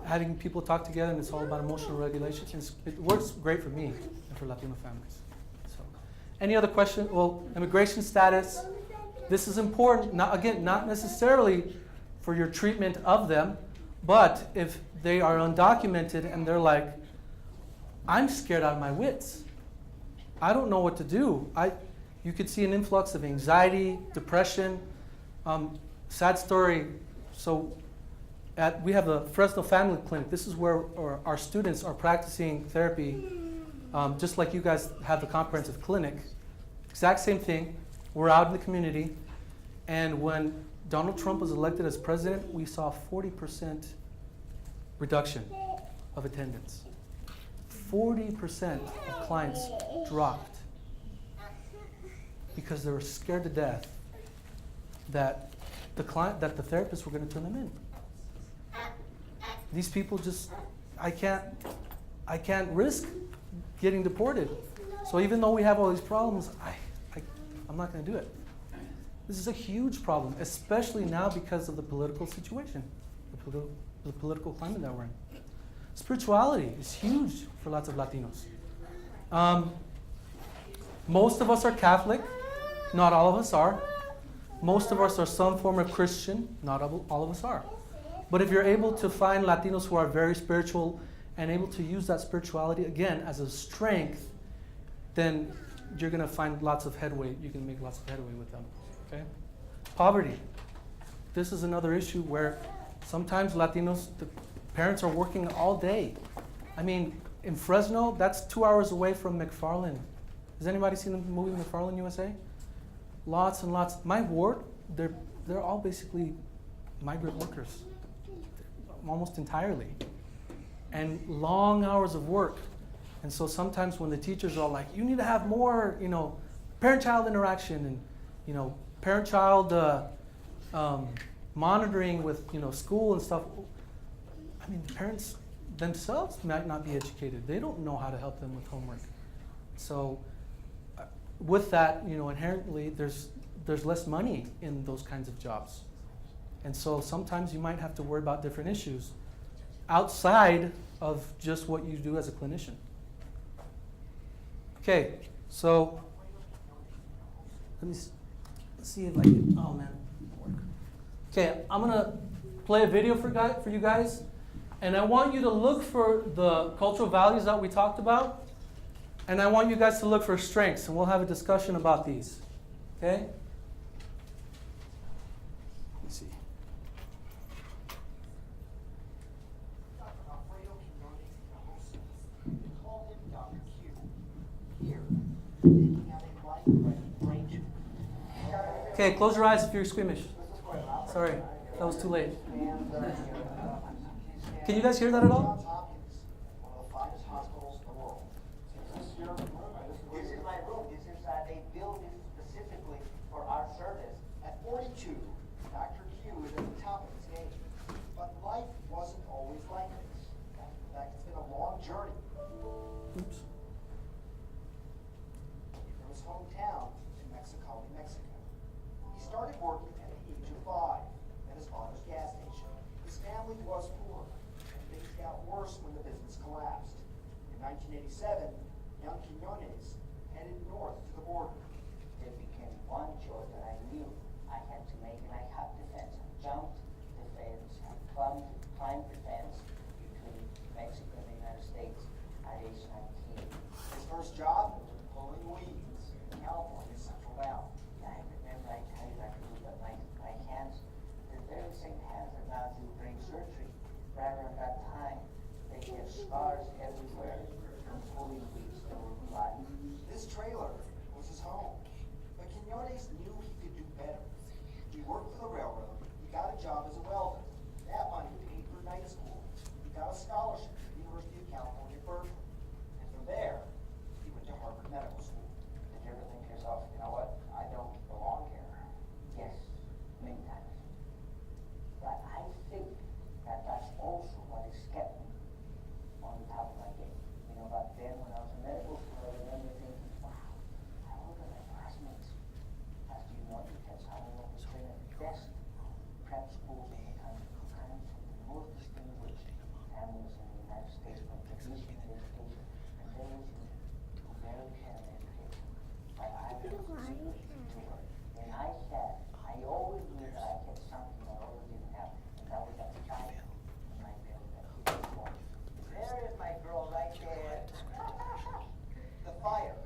having people talk together, and it's all about emotional regulation. It works great for me and for Latino families. So, any other question? Well, immigration status. This is important. Not necessarily for your treatment of them, but if they are undocumented and they're like, I'm scared out of my wits. I don't know what to do. You could see an influx of anxiety, depression. Sad story. So we have the Fresno Family Clinic. This is where our students are practicing therapy, just like you guys have the comprehensive clinic. Exact same thing. We're out in the community. And when Donald Trump was elected as president, we saw 40% reduction of attendance. 40% of clients dropped because they were scared to death that the therapists were going to turn them in. These people just, I can't risk getting deported. So even though we have all these problems, I'm not going to do it. This is a huge problem, especially now because of the political situation, the political climate that we're in. Spirituality is huge for lots of Latinos. Most of us are Catholic, not all of us are. Most of us are some form of Christian, not all of us are. But if you're able to find Latinos who are very spiritual and able to use that spirituality, again, as a strength, then you're going to find lots of headway. You can make lots of headway with them. Okay? Poverty. This is another issue where sometimes Latinos, the parents are working all day. I mean, in Fresno, that's 2 hours away from McFarland. Has anybody seen the movie McFarland USA? Lots and lots. My ward, they're all basically migrant workers, almost entirely, and long hours of work. And so sometimes when the teachers are all like, you need to have more, parent-child interaction and, parent-child monitoring with, school and stuff. I mean, the parents themselves might not be educated. They don't know how to help them with homework. So with that, inherently, there's less money in those kinds of jobs. And so sometimes you might have to worry about different issues outside of just what you do as a clinician. Okay, so let's see if I can, oh man, work. Okay, I'm gonna play a video for you guys, and I want you to look for the cultural values that we talked about, and I want you guys to look for strengths, and we'll have a discussion about these. Okay? Let's see. Okay, close your eyes if you're squeamish. Sorry, that was too late. Can you guys hear that at all? One of the finest hospitals in the world. This is your room. This is my room. This is they built this specifically for our service. At 42, Dr. Q is at the top of his game. But life wasn't always like this. In fact, it's been a long journey. Oops. From his hometown in Mexico, New Mexico. He started working at the age of 5 at his father's gas station. His family was poor. Things got worse when the business collapsed. In 1987, young Quiñones headed north to the border. There became one choice that I knew I had to make, and I cut the fence, jumped the fence, and climbed the fence between Mexico and the United States at age 19. His first job? Pulling weeds in California's Central Valley. I remember I tell you I could do that my hands, the very same hands that now do brain surgery. Rather at that time, they get scars everywhere from pulling weeds that were blood. This trailer was his home. But Quiñones knew he could do better. He worked for the railroad. He got a job as a welder. That money paid for night school. He got a scholarship to the University of California, Berkeley. And from there, he went to Harvard Medical School. Did you ever think to yourself, you know what, I don't belong here? Yes, many times. But I think that that's also what has kept me on the top of my game. Back then when I was in medical school, I remember thinking, wow, I look at my classmates. As you know, because I was trained at the best prep schools in the country, kind of from the most distinguished families in the United States, from traditional education, and they were to very kind of education. But I was super secure. And I always knew that I had something I always didn't have, and that was that child in my belly that he was born. There is my girl right there. The fire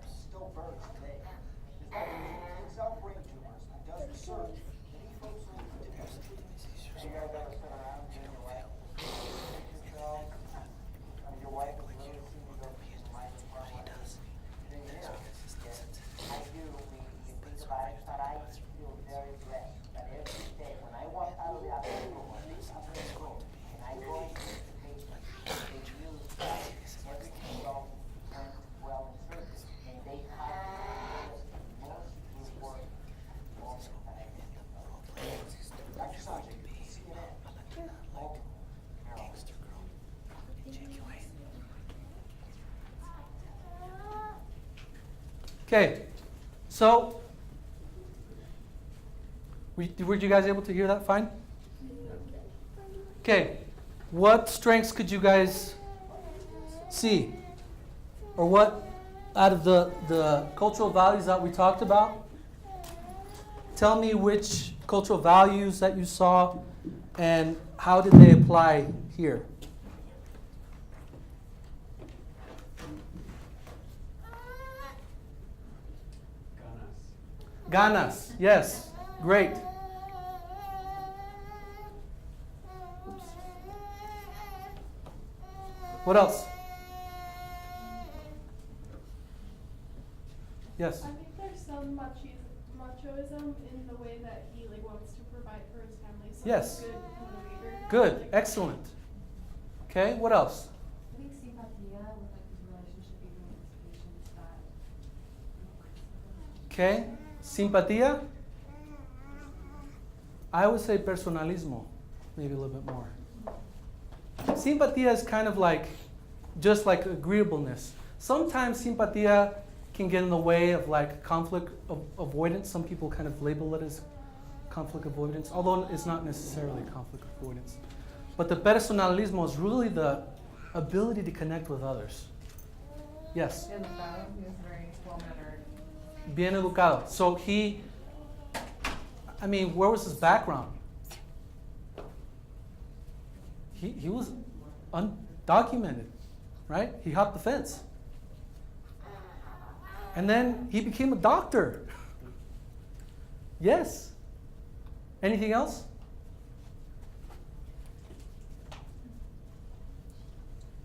still burns today. His mother takes out brain tumors and does research that he hopes will lead to better treatments. You guys ever sit around and your wife take yourself? I mean, your wife is really seeing you go to my department. Yes, I do. We think about it, but I feel very blessed that every day when I walk out of the operating room, and I go into the patient, they use everything went well in service, and they have the most rewarding moment that I get. Dr. Sanjay, CNN. Baltimore, Maryland. Okay, so were you guys able to hear that fine? Okay, what strengths could you guys see? Or what, out of the cultural values that we talked about, tell me which cultural values that you saw and how did they apply here? Ganas, yes, great. What else? Yes. I think there's some machoism in the way that he like wants to provide for his family. So Yes. he's a good motivator. Good. Like, Excellent. Okay, what else? I think simpatía with like his relationship even with his patients that. Okay. Simpatía. I would say personalismo, maybe a little bit more. Simpatía is kind of like, just like agreeableness. Sometimes simpatía can get in the way of like conflict avoidance. Some people kind of label it as conflict avoidance, although it's not necessarily conflict avoidance. But the personalismo is really the ability to connect with others. Yes? Educado, he was very well-mannered. Bien educado. So where was his background? He was undocumented, right? He hopped the fence. And then he became a doctor. Yes. Anything else?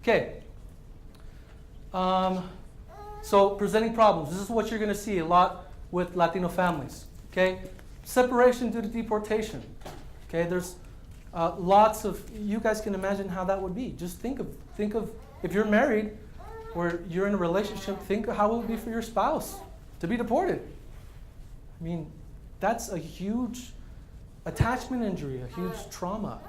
Okay. So presenting problems. This is what you're going to see a lot with Latino families. Okay. Separation due to deportation. Okay. There's lots of. You guys can imagine how that would be. Just think of if you're married or you're in a relationship. Think of how it would be for your spouse to be deported. I mean, that's a huge attachment injury, a huge trauma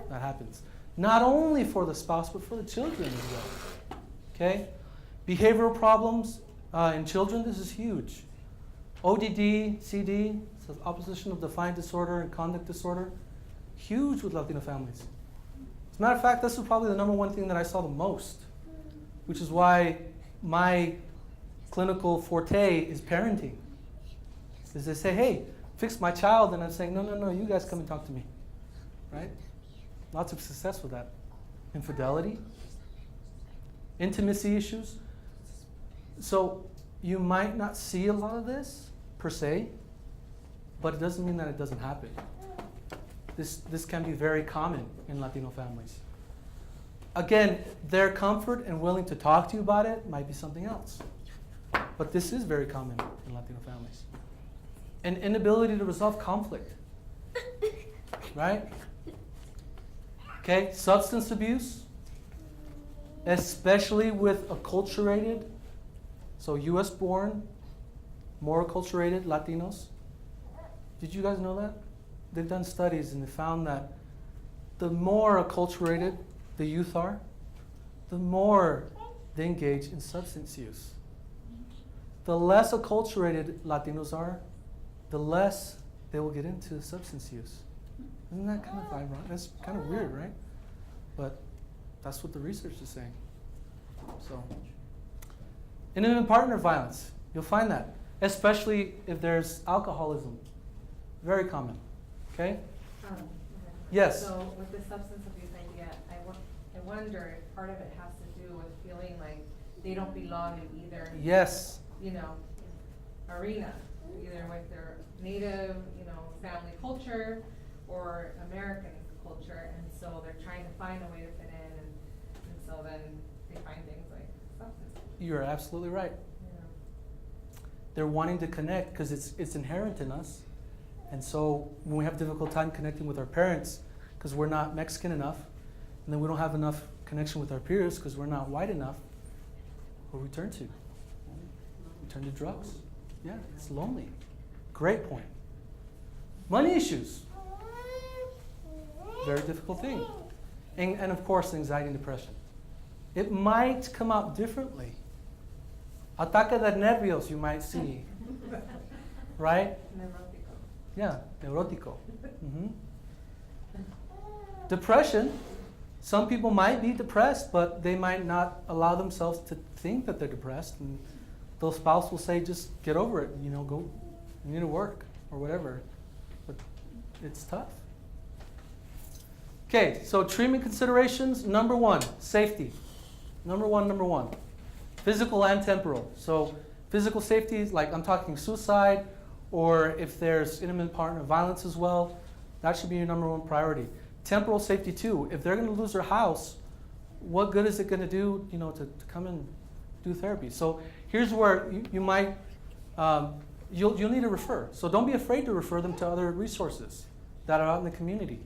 that happens. Not only for the spouse, but for the children as well. Okay? Behavioral problems in children, this is huge. ODD, CD, so opposition of defiant disorder and conduct disorder, huge with Latino families. As a matter of fact, this was probably the number one thing that I saw the most, which is why my clinical forte is parenting. Is they say, hey, fix my child, and I'm saying, no, you guys come and talk to me, right? Lots of success with that. Infidelity, intimacy issues. So you might not see a lot of this per se, but it doesn't mean that it doesn't happen. This can be very common in Latino families. Again, their comfort and willing to talk to you about it might be something else. But this is very common in Latino families. An inability to resolve conflict, right? Okay, substance abuse, especially with acculturated, so US born, more acculturated Latinos. Did you guys know that? They've done studies and they found that the more acculturated the youth are, the more they engage in substance use. The less acculturated Latinos are, the less they will get into substance use. Isn't that kind of ironic? That's kind of weird, right? But that's what the research is saying. So, intimate partner violence, you'll find that, especially if there's alcoholism. Very common. Okay? Okay. Yes. So with the substance abuse idea, I wonder if part of it has to do with feeling like they don't belong in either, Yes. Arena, either with their native, family culture or American culture, and so they're trying to find a way to fit in, and so then they find things like substance abuse. You're absolutely right. Yeah. They're wanting to connect because it's inherent in us. And so when we have a difficult time connecting with our parents because we're not Mexican enough, and then we don't have enough connection with our peers because we're not white enough, who we turn to? We turn to drugs. Yeah, it's lonely. Great point. Money issues. Very difficult thing. And of course, anxiety and depression. It might come out differently. Ataque de nervios, you might see. Right? Neurotical. Yeah, neurotico. Depression. Some people might be depressed, but they might not allow themselves to think that they're depressed. And the spouse will say, just get over it, go, you need to work, or whatever. But it's tough. Okay, so treatment considerations, number one, safety. Number one. Physical and temporal. So physical safety is like, I'm talking suicide, or if there's intimate partner violence as well, that should be your number one priority. Temporal safety too. If they're going to lose their house, what good is it going to do, to come and do therapy? So here's where you might you'll need to refer. So don't be afraid to refer them to other resources that are out in the community.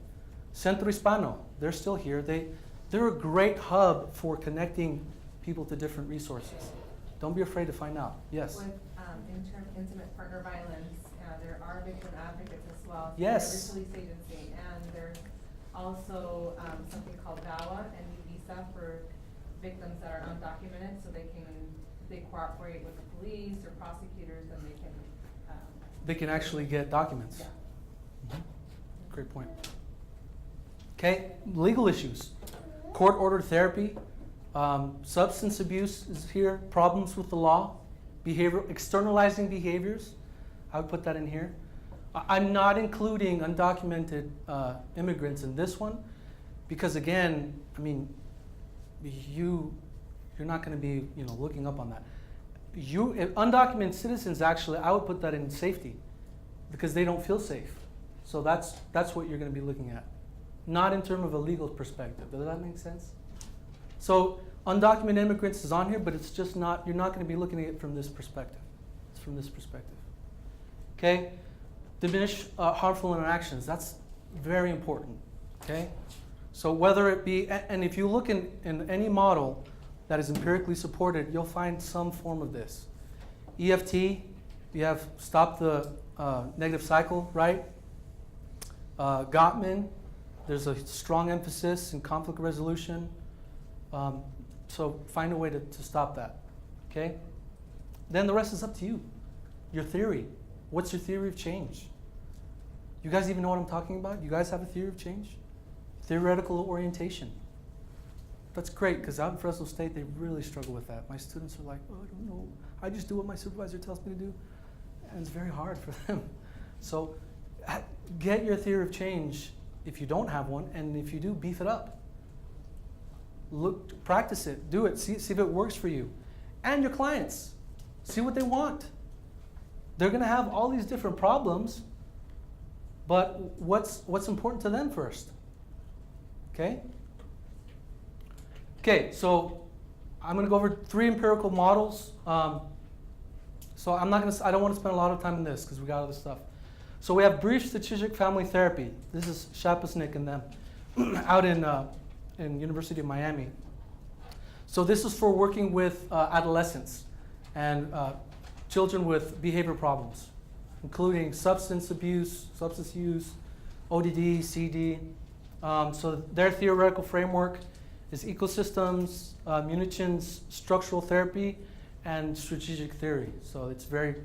Centro Hispano, they're still here. They're a great hub for connecting people to different resources. Don't be afraid to find out. Yes? With intimate partner violence, there are victim advocates as well. Yes. Every police agency, and there's also something called VAWA and visa for victims that are undocumented, so they cooperate with the police or prosecutors, and they can actually get documents. Yeah. Great point. Okay, legal issues. Court-ordered therapy, substance abuse is here, problems with the law, externalizing behaviors. I would put that in here. I'm not including undocumented immigrants in this one because, again, I mean, you're not going to be, looking up on that. Undocumented citizens, actually, I would put that in safety because they don't feel safe. So that's what you're going to be looking at, not in terms of a legal perspective. Does that make sense? So undocumented immigrants is on here, but it's just not. You're not going to be looking at it from this perspective. It's from this perspective. Okay. Diminish harmful interactions. That's very important. Okay. So whether it be, and if you look in any model that is empirically supported, you'll find some form of this. EFT, you have stop the negative cycle, right? Gottman, there's a strong emphasis in conflict resolution. So find a way to stop that, okay? Then the rest is up to you. Your theory. What's your theory of change? You guys even know what I'm talking about? You guys have a theory of change? Theoretical orientation. That's great, because out in Fresno State, they really struggle with that. My students are like, oh, I don't know. I just do what my supervisor tells me to do. And it's very hard for them. So get your theory of change if you don't have one, and if you do, beef it up. Look, practice it, do it, see if it works for you. And your clients, see what they want. They're gonna have all these different problems, but what's important to them first? Okay? Okay, so I'm gonna go over 3 empirical models. So I don't wanna spend a lot of time on this because we got other stuff. So we have brief strategic family therapy. This is Shapasnik and them out in University of Miami. So this is for working with adolescents and children with behavior problems, including substance abuse, substance use, ODD, CD. So their theoretical framework is ecosystems, Munich's structural therapy, and strategic theory. So it's very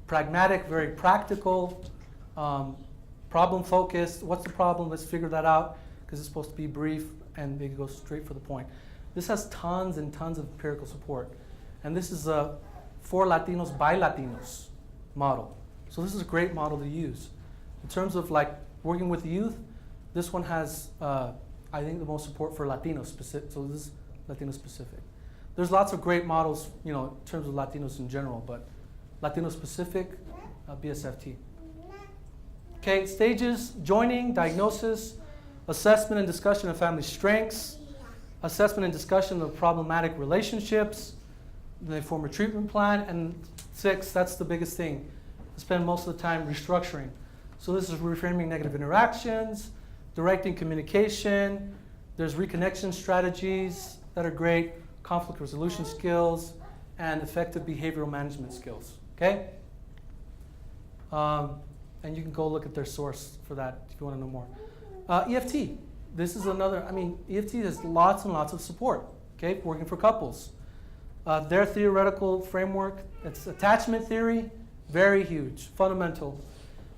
pragmatic, very practical, problem focused. What's the problem? Let's figure that out, because it's supposed to be brief and they go straight for the point. This has tons and tons of empirical support. And this is a for Latinos by Latinos model. So this is a great model to use. In terms of like working with youth, this one has, I think, the most support for Latino specific. So this is Latino specific. There's lots of great models, in terms of Latinos in general, but Latino specific, BSFT. Okay, stages: joining, diagnosis, assessment and discussion of family strengths, assessment and discussion of problematic relationships. They form a treatment plan, and 6, that's the biggest thing. Spend most of the time restructuring. So this is reframing negative interactions, directing communication. There's reconnection strategies that are great, conflict resolution skills, and effective behavioral management skills. Okay? And you can go look at their source for that if you want to know more. EFT. This is another, EFT has lots and lots of support, okay, working for couples. Their theoretical framework, it's attachment theory, very huge, fundamental.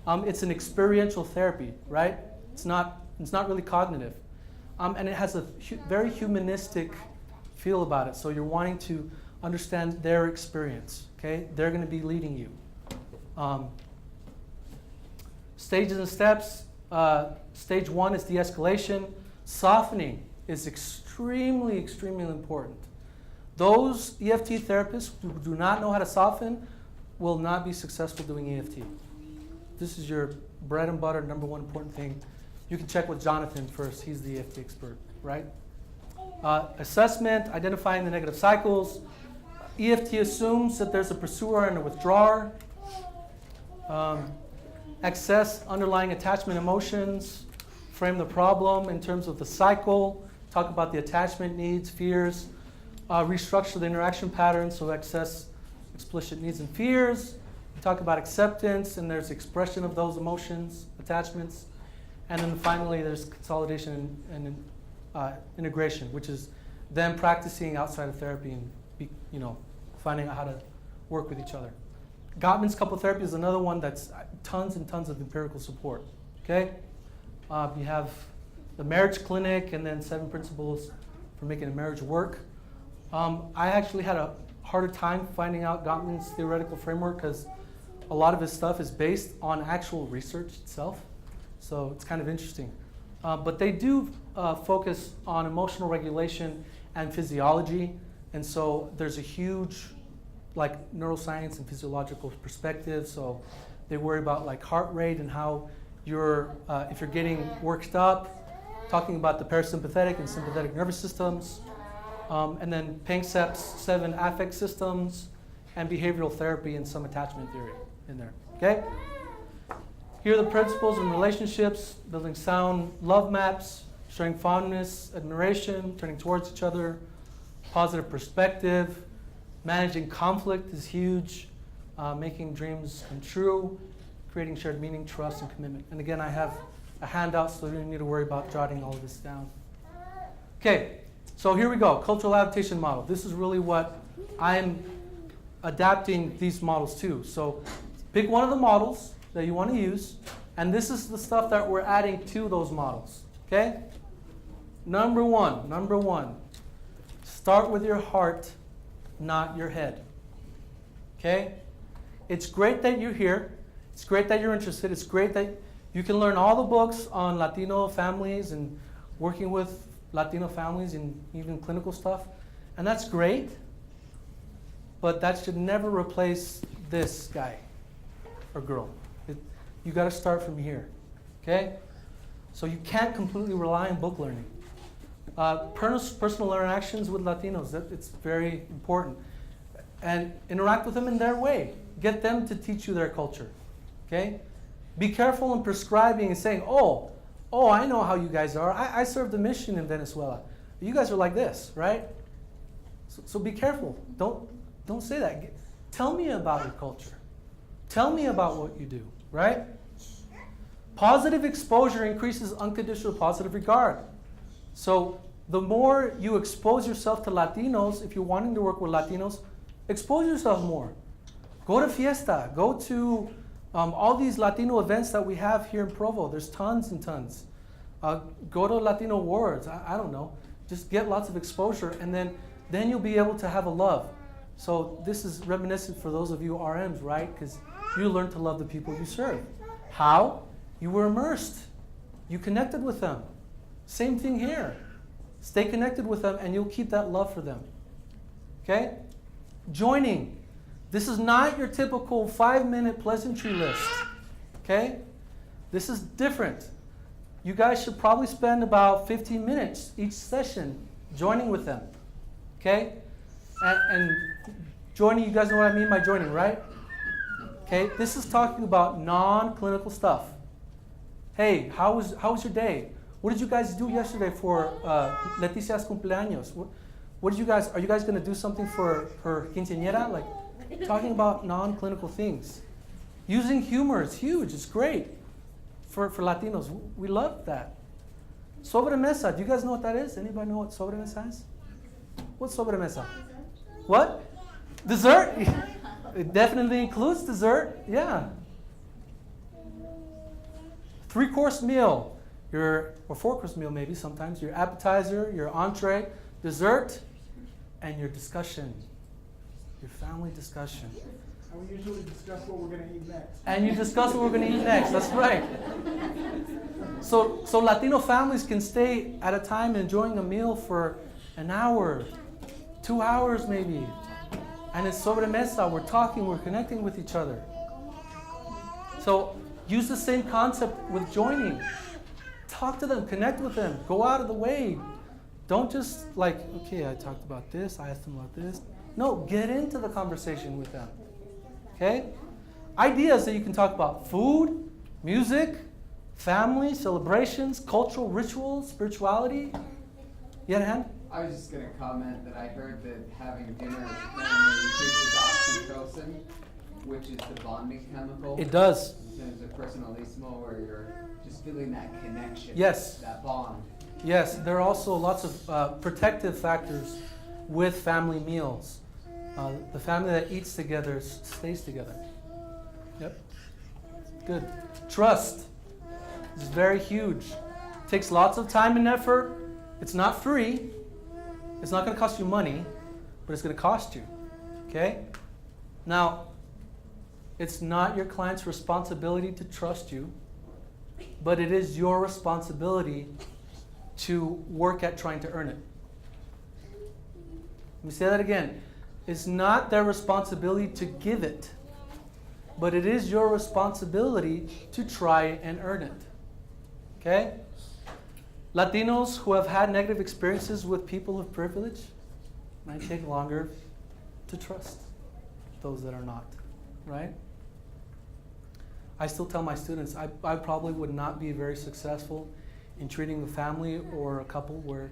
It's an experiential therapy, right? It's not really cognitive. And it has a very humanistic feel about it. So you're wanting to understand their experience, okay? They're going to be leading you. Stages and steps. Stage 1 is de-escalation. Softening is extremely, extremely important. Those EFT therapists who do not know how to soften will not be successful doing EFT. This is your bread and butter, number 1 important thing. You can check with Jonathan first. He's the EFT expert, right? Assessment, identifying the negative cycles. EFT assumes that there's a pursuer and a withdrawer. Access underlying attachment emotions, frame the problem in terms of the cycle, talk about the attachment needs, fears, restructure the interaction patterns, so access explicit needs and fears, talk about acceptance, and there's expression of those emotions, attachments, and then finally there's consolidation and integration, which is them practicing outside of therapy and finding out how to work with each other. Gottman's couple therapy is another one that's tons and tons of empirical support. Okay, you have the marriage clinic and then 7 principles for making a marriage work. I actually had a harder time finding out Gottman's theoretical framework because a lot of his stuff is based on actual research itself, so it's kind of interesting. But they do focus on emotional regulation and physiology, and so there's a huge neuroscience and physiological perspective. So they worry about heart rate and how you're, if you're getting worked up, talking about the parasympathetic and sympathetic nervous systems, and then Panksepp's 7 affect systems, and behavioral therapy and some attachment theory in there. Okay? Here are the principles in relationships: building sound love maps, showing fondness, admiration, turning towards each other, positive perspective. Managing conflict is huge. Making dreams come true, creating shared meaning, trust, and commitment. And again, I have a handout, so you don't need to worry about jotting all of this down. Okay, so here we go. Cultural adaptation model. This is really what I'm adapting these models to. So pick one of the models that you want to use, and this is the stuff that we're adding to those models. Okay? Number one, start with your heart, not your head. Okay? It's great that you're here. It's great that you're interested. It's great that you can learn all the books on Latino families and working with Latino families and even clinical stuff. And that's great. But that should never replace this guy or girl. You got to start from here. Okay? So you can't completely rely on book learning. Personal interactions with Latinos, it's very important. And interact with them in their way. Get them to teach you their culture. Okay? Be careful in prescribing and saying, oh, I know how you guys are. I served a mission in Venezuela. You guys are like this, right? So be careful. Don't say that. Tell me about your culture. Tell me about what you do, right? Positive exposure increases unconditional positive regard. So the more you expose yourself to Latinos, if you're wanting to work with Latinos, expose yourself more. Go to Fiesta. Go to all these Latino events that we have here in Provo. There's tons and tons. Go to Latino Awards. I don't know. Just get lots of exposure, and then you'll be able to have a love. So this is reminiscent for those of you RMs, right? Because you learn to love the people you serve. How? You were immersed. You connected with them. Same thing here. Stay connected with them, and you'll keep that love for them. Okay? Joining. This is not your typical 5-minute pleasantry list. Okay? This is different. You guys should probably spend about 15 minutes each session joining with them. Okay? And joining, you guys know what I mean by joining, right? Okay? This is talking about non-clinical stuff. Hey, how was your day? What did you guys do yesterday for Leticia's cumpleaños? What did you guys, are you guys going to do something for her quinceañera? Like, talking about non-clinical things. Using humor is huge. It's great for Latinos. We love that. Sobremesa. Do you guys know what that is? Anybody know what sobremesa is? What's sobremesa? What? Dessert? It definitely includes dessert. Yeah. 3-course meal. Or 4-course meal maybe sometimes. Your appetizer, your entree, dessert, and your discussion. Your family discussion. And we usually discuss what we're going to eat next. And you discuss what we're going to eat next. That's right. So Latino families can stay at a time enjoying a meal for an hour, 2 hours maybe. And it's sobremesa. We're talking, we're connecting with each other. So use the same concept with joining. Talk to them, connect with them, go out of the way. Don't just okay, I talked about this, I asked them about this. No, get into the conversation with them. Okay? Ideas that you can talk about: food, music, family, celebrations, cultural rituals, spirituality. You had a hand? I was just going to comment that I heard that having dinner as a family increases oxytocin, which is the bonding chemical. It does. In terms of personalismo, where you're just feeling that connection. Yes. That bond. Yes, there are also lots of protective factors with family meals. The family that eats together stays together. Yep. Good. Trust is very huge. Takes lots of time and effort. It's not free. It's not going to cost you money, but it's going to cost you. Okay? Now, it's not your client's responsibility to trust you, but it is your responsibility to work at trying to earn it. Let me say that again. It's not their responsibility to give it, but it is your responsibility to try and earn it. Okay? Latinos who have had negative experiences with people of privilege might take longer to trust those that are not, right? I still tell my students I probably would not be very successful in treating a family or a couple where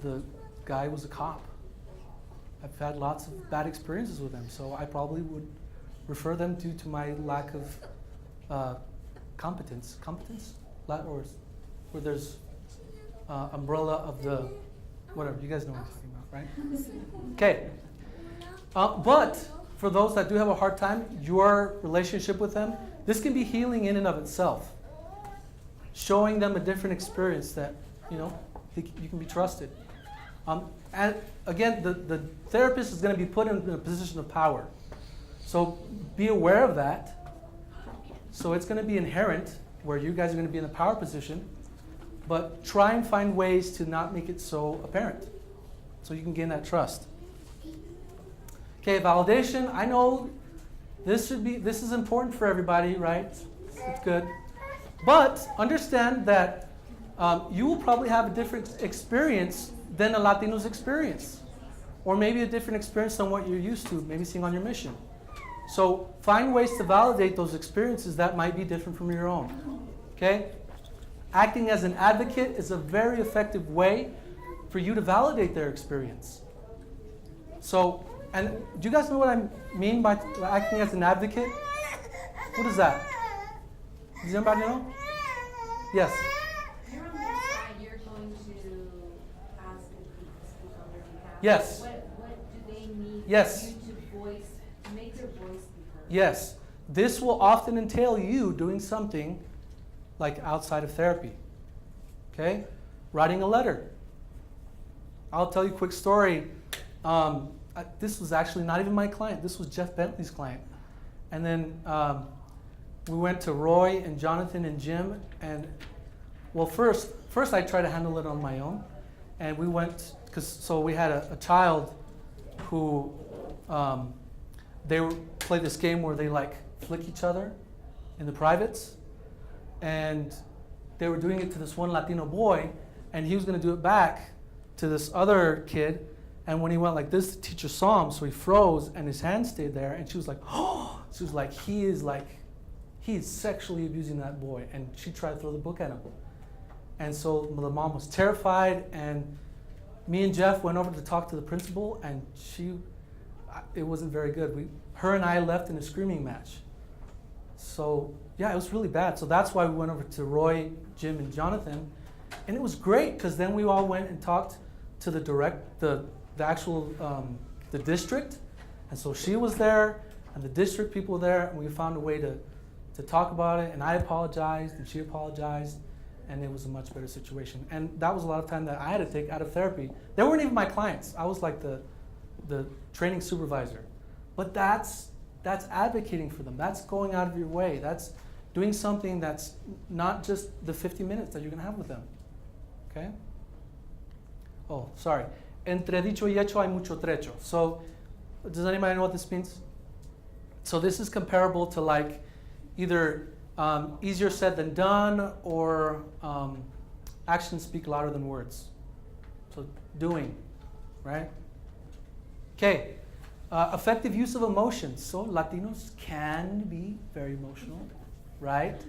the guy was a cop. I've had lots of bad experiences with them, so I probably would refer them due to my lack of competence. Competence? Or where there's umbrella of the, whatever, you guys know what I'm talking about, right? Okay. But for those that do have a hard time, your relationship with them, this can be healing in and of itself. Showing them a different experience that, you can be trusted. And again, the therapist is going to be put in a position of power. So be aware of that. So it's going to be inherent where you guys are going to be in the power position, but try and find ways to not make it so apparent so you can gain that trust. Okay, validation. I know this is important for everybody, right? It's good. But understand that you will probably have a different experience than a Latino's experience. Or maybe a different experience than what you're used to, maybe seeing on your mission. So find ways to validate those experiences that might be different from your own. Okay? Acting as an advocate is a very effective way for you to validate their experience. So, and do you guys know what I mean by acting as an advocate? What is that? Does anybody know? Yes. You're on their side, you're going to ask if you can speak on their behalf. Yes. What do they need Yes. you to make their voice be heard? Yes. This will often entail you doing something like outside of therapy. Okay? Writing a letter. I'll tell you a quick story. This was actually not even my client. This was Jeff Bentley's client. And then we went to Roy and Jonathan and Jim. And well, first I tried to handle it on my own. And we went, so we had a child who play this game where they like flick each other in the privates. And they were doing it to this one Latino boy, and he was going to do it back to this other kid. And when he went like this, the teacher saw him, so he froze, and his hand stayed there. And she was like, oh! She was like, he is sexually abusing that boy. And she tried to throw the book at him. And so the mom was terrified, and me and Jeff went over to talk to the principal, and it wasn't very good. Her and I left in a screaming match. So yeah, it was really bad. So that's why we went over to Roy, Jim, and Jonathan, and it was great because then we all went and talked to the district, and so she was there, and the district people were there, and we found a way to talk about it. And I apologized, and she apologized, and it was a much better situation. And that was a lot of time that I had to take out of therapy. They weren't even my clients. I was like the training supervisor, but that's advocating for them. That's going out of your way. That's doing something that's not just the 50 minutes that you're going to have with them. Okay? Oh, sorry. Entre dicho y hecho hay mucho trecho. So, does anybody know what this means? So this is comparable to like either easier said than done, or actions speak louder than words. So doing, right? Okay. Effective use of emotions. So Latinos can be very emotional, right?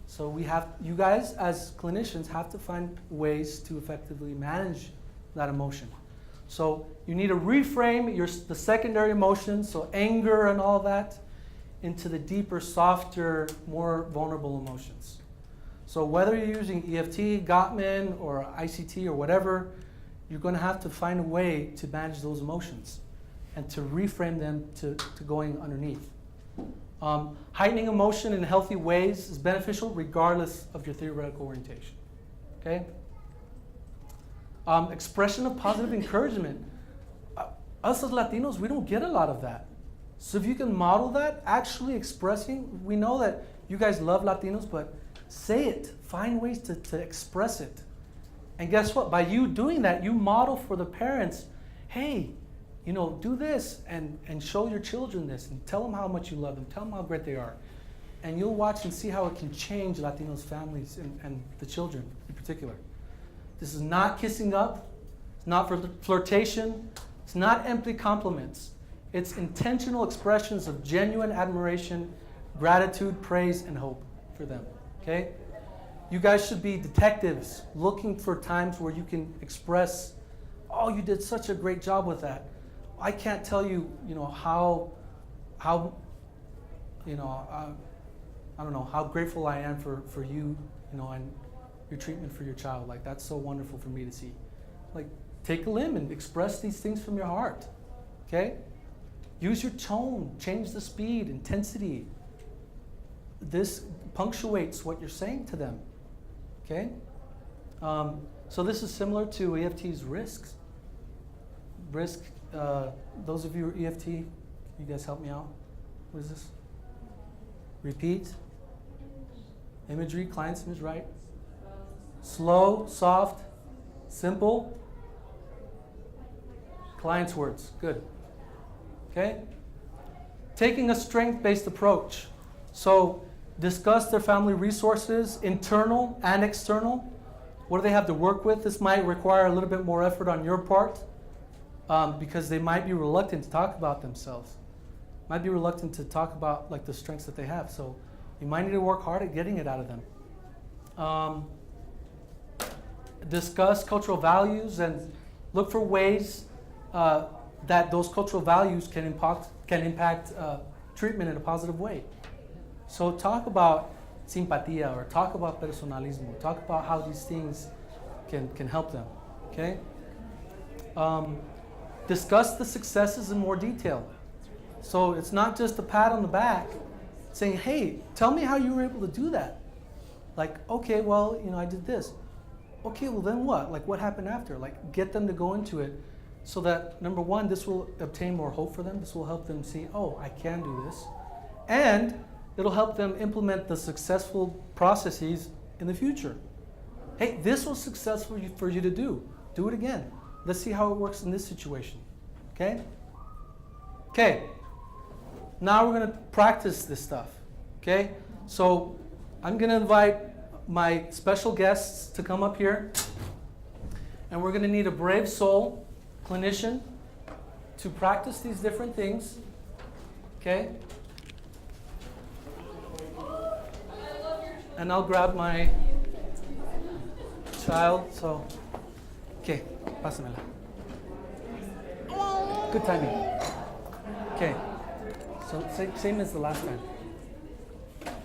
So you guys as clinicians have to find ways to effectively manage that emotion. So you need to reframe the secondary emotions, so anger and all that, into the deeper, softer, more vulnerable emotions. So whether you're using EFT, Gottman, or ICT, or whatever, you're going to have to find a way to manage those emotions and to reframe them to going underneath. Heightening emotion in healthy ways is beneficial regardless of your theoretical orientation. Okay? Expression of positive encouragement. Us as Latinos, we don't get a lot of that. So if you can model that, actually expressing, we know that you guys love Latinos, but say it. Find ways to express it. And guess what? By you doing that, you model for the parents, hey, do this and show your children this and tell them how much you love them. Tell them how great they are. And you'll watch and see how it can change Latinos' families and the children in particular. This is not kissing up. It's not flirtation. It's not empty compliments. It's intentional expressions of genuine admiration, gratitude, praise, and hope for them. Okay? You guys should be detectives looking for times where you can express, oh, you did such a great job with that. I can't tell you, how I don't know, how grateful I am for you, and your treatment for your child. Like, that's so wonderful for me to see. Like, take a limb and express these things from your heart. Okay? Use your tone, change the speed, intensity. This punctuates what you're saying to them. Okay? So this is similar to EFT's risks. Risk, those of you who are EFT, you guys help me out? What is this? Repeat. Imagery, client's image, right? Slow, soft, simple. Client's words, good. Okay? Taking a strength-based approach. So discuss their family resources, internal and external. What do they have to work with? This might require a little bit more effort on your part because they might be reluctant to talk about themselves. Might be reluctant to talk about the strengths that they have. So you might need to work hard at getting it out of them. Discuss cultural values and look for ways that those cultural values can impact treatment in a positive way. So talk about simpatía, or talk about personalismo. Talk about how these things can help them. Okay? Discuss the successes in more detail. So it's not just a pat on the back saying, hey, tell me how you were able to do that. Like, okay, well, I did this. Okay, well then what? Like, what happened after? Like, get them to go into it so that, number one, this will obtain more hope for them. This will help them see, oh, I can do this. And it'll help them implement the successful processes in the future. Hey, this was successful for you to do. Do it again. Let's see how it works in this situation. Okay? Okay. Now we're going to practice this stuff. Okay? So I'm going to invite my special guests to come up here. And we're going to need a brave soul clinician to practice these different things. Okay? And I'll grab my child. So, okay, pásamela. Good timing. Okay, so same as the last time,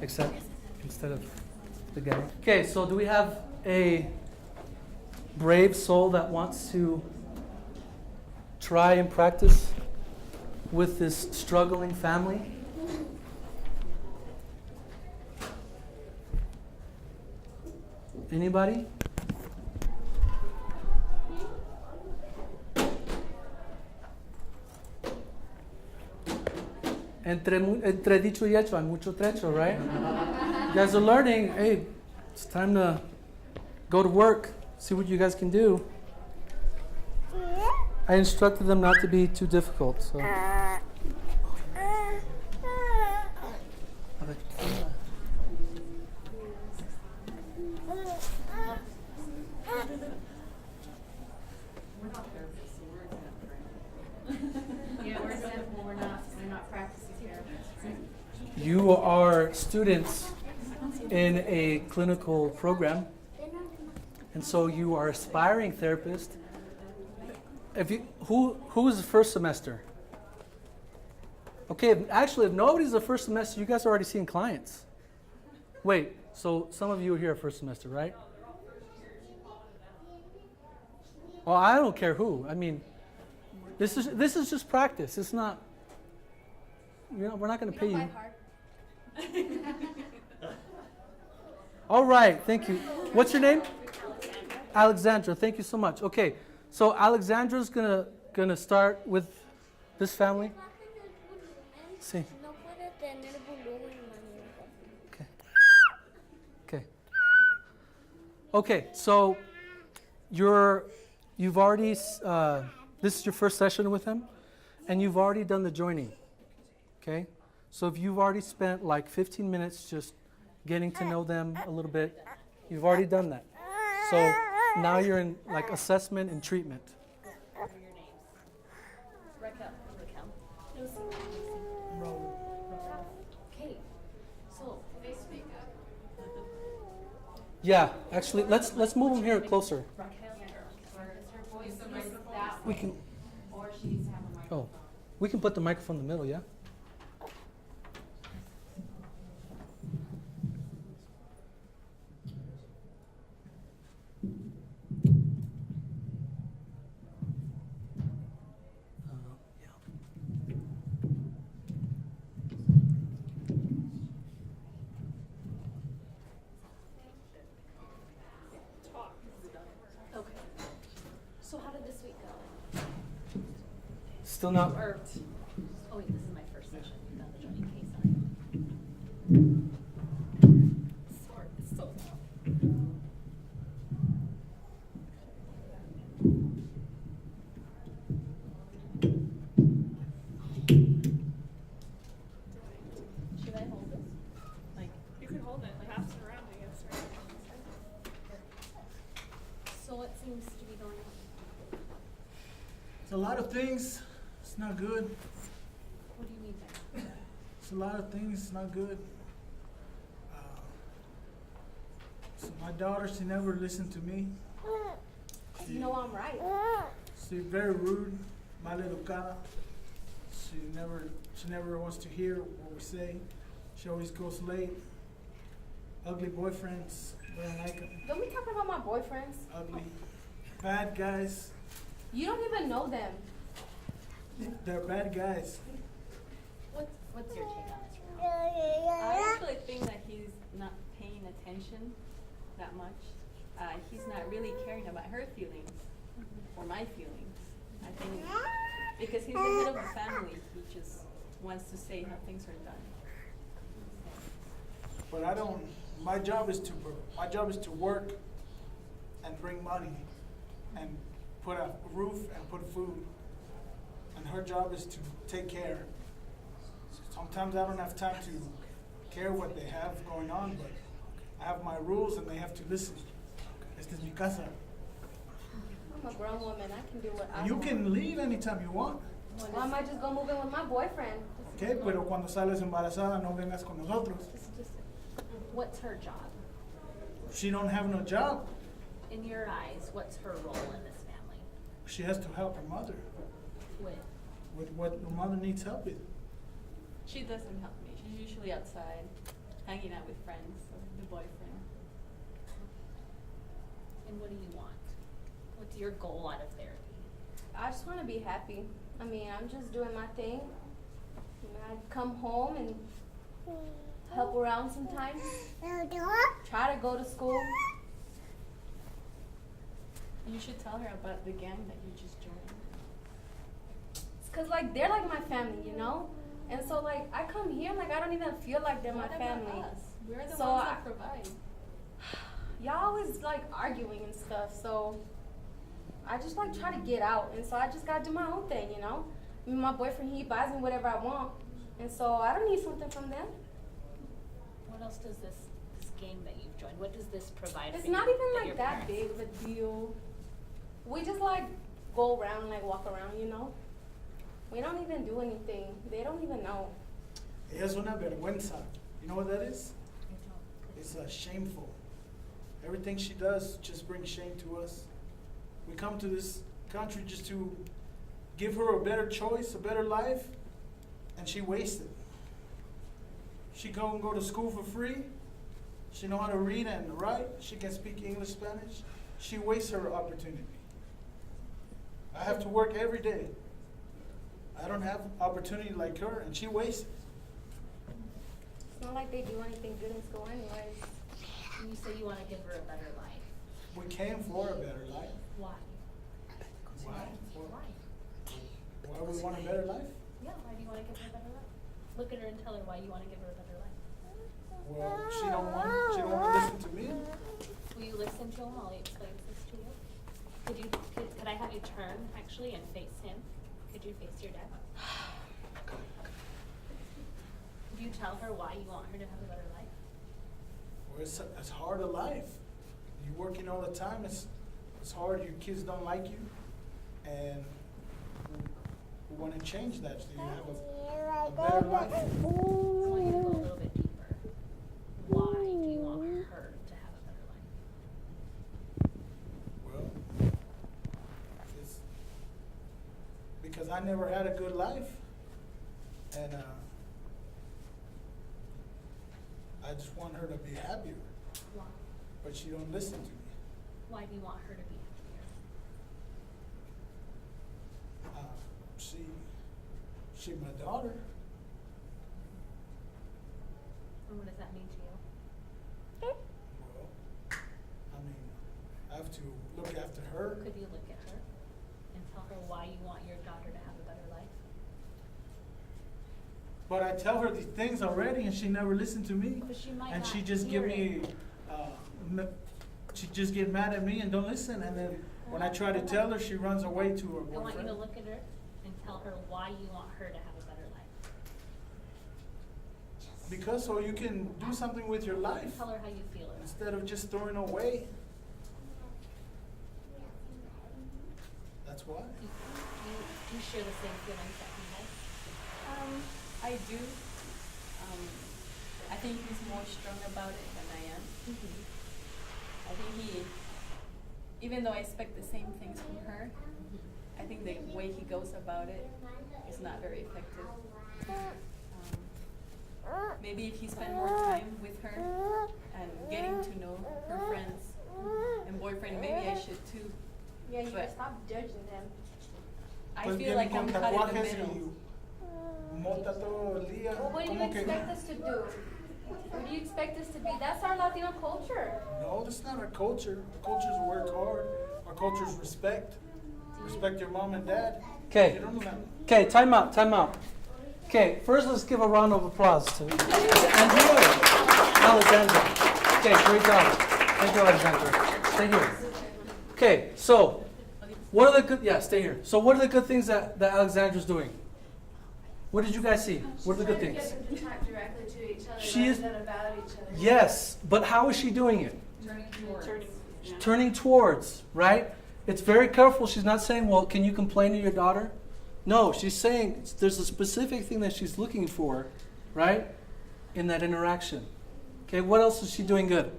except instead of the guy. Okay, so do we have a brave soul that wants to try and practice with this struggling family? Anybody? Entre dicho y hecho hay mucho trecho, right? You guys are learning. Hey, it's time to go to work, see what you guys can do. I instructed them not to be too difficult, so. Yeah, we're students in a clinical program, and so you are aspiring therapist. Who is the first semester? Okay, actually, if nobody's the first semester, you guys are already seeing clients. Wait, so some of you are here first semester, right? Oh, I don't care who. I mean, this is just practice. It's not. We're not going to pay you. All right, thank you. What's your name? Alexandra. Thank you so much. Okay, so Alexandra's gonna start with this family. Sí. Okay. Okay. Okay. So you've already this is your first session with him, and you've already done the joining. Okay. So if you've already spent like 15 minutes just getting to know them a little bit, you've already done that. So now you're in like assessment and treatment. What are your names? Raquel. Lucy. Okay. So face makeup. Yeah, actually, let's move them here closer. Raquel. Is her voice that We can. or she needs to have a microphone? Oh, we can put the microphone in the middle. Yeah. Okay. So how did this week go? Still not. Oh wait, this is my first session. You've done the joining case already. It's so Should I hold this? Like, You can hold it, pass it around, I guess, right? so what seems to be going on? It's a lot of things. It's not good. What do you mean by that? It's a lot of things. It's not good. So my daughter, she never listened to me. You know I'm right. She's very rude, maleducada. She never wants to hear what we say. She always goes late. Ugly boyfriends, don't like them. Don't be talking about my boyfriends. Ugly, bad guys. You don't even know them. They're bad guys. What's your take on this, Ramon? I actually think that he's not paying attention that much. He's not really caring about her feelings or my feelings. I think because he's the head of the family, he just wants to say how things are done. But I don't. My job is to work and bring money and put a roof and put food. And her job is to take care. Sometimes I don't have time to care what they have going on, but I have my rules and they have to listen. Esta es mi casa. I'm a grown woman. I can do what I You want. can leave anytime you want. Well, I might just go move in with my boyfriend. Okay, pero cuando sales embarazada no vengas con nosotros. What's her job? She don't have no job. In your eyes, what's her role in this family? She has to help her mother with what her mother needs help with. She doesn't help me. She's usually outside, hanging out with friends or the boyfriend. And what do you want? What's your goal out of therapy? I just want to be happy. I mean, I'm just doing my thing. I come home and help around sometimes. Try to go to school. You should tell her about the gang that you just joined. It's cause like they're like my family, you know. And so like I come here, like I don't even feel like they're my What family. about us? We're the So ones that provide. Y'all always like arguing and stuff, so I just like try to get out, and so I just gotta do my own thing, you know. I mean, my boyfriend, he buys me whatever I want, and so I don't need something from them. What else does this game that you've joined, what does this provide It's for not you even your like that parents- big of a deal. We just like go around, like walk around, you know. We don't even do anything. They don't even know. Ella es una vergüenza. You know what that is? It's shameful. Everything she does just brings shame to us. We come to this country just to give her a better choice, a better life, and she wastes it. She go to school for free. She know how to read and write. She can speak English, Spanish. She wastes her opportunity. I have to work every day. I don't have opportunity like her, and she wastes it. It's not like they do anything good in school anyways. You say you wanna give her a better life. We came for a better life. Why? Why? Why? Why we want a better life? Yeah, why do you wanna give her a better life? Look at her and tell her why you wanna give her a better life. Well, she don't want to listen to me. Will you listen to him while he explains this to you? Could I have you turn actually and face him? Could you face your dad? Could you tell her why you want her to have a better life? Well, it's hard a life. You're working all the time. It's hard. Your kids don't like you, and we want to change that so you have a better life. I want you to go a little bit deeper. Why do you want her to have a better life? Well, it's because I never had a good life, and I just want her to be happier. Why? But she don't listen to me. Why do you want her to be happier? She my daughter. And what does that mean to you? Well, I mean, I have to look after her. Could you look at her and tell her why you want your daughter to have a better life? But I tell her these things already, and she never listened to me. But she might and not she just hear give me, she just get mad at me and don't listen. And then when I try to tell her, she runs away to her boyfriend. I want you to look at her and tell her why you want her to have a better life. Because so you can do something with your life Tell her how you feel. instead of just throwing away. That's why. Do you share the same feelings that he has? I do. I think he's more strong about it than I am. I think even though I expect the same things from her, I think the way he goes about it is not very effective. Maybe if he spent more time with her and getting to know her friends and boyfriend, maybe I should too. Yeah, you But can stop judging them. I feel like I'm caught in the middle. Mota todo el día. Well, what do you ¿Cómo que? expect us to do? What do you expect us to be? That's our Latino culture. No, that's not our culture. Our culture is work hard. Our culture is respect. Respect your mom and dad. Okay. You don't know that. Okay, time out, time out. Okay, first let's give a round of applause to Andrea Alexandra. Okay, great job. Thank you, Alexandra. Stay here. Okay, so what are the good? Yeah, stay here. So what are the good things that Alexandra's doing? What did you guys see? What are the good things? She's trying to get them to talk directly to each other She rather is- than about each other. Yes, but how is she doing it? Turning towards. Turning towards, right? It's very careful. She's not saying, well, can you complain to your daughter? No, she's saying there's a specific thing that she's looking for, right? In that interaction. Okay, what else is she doing good?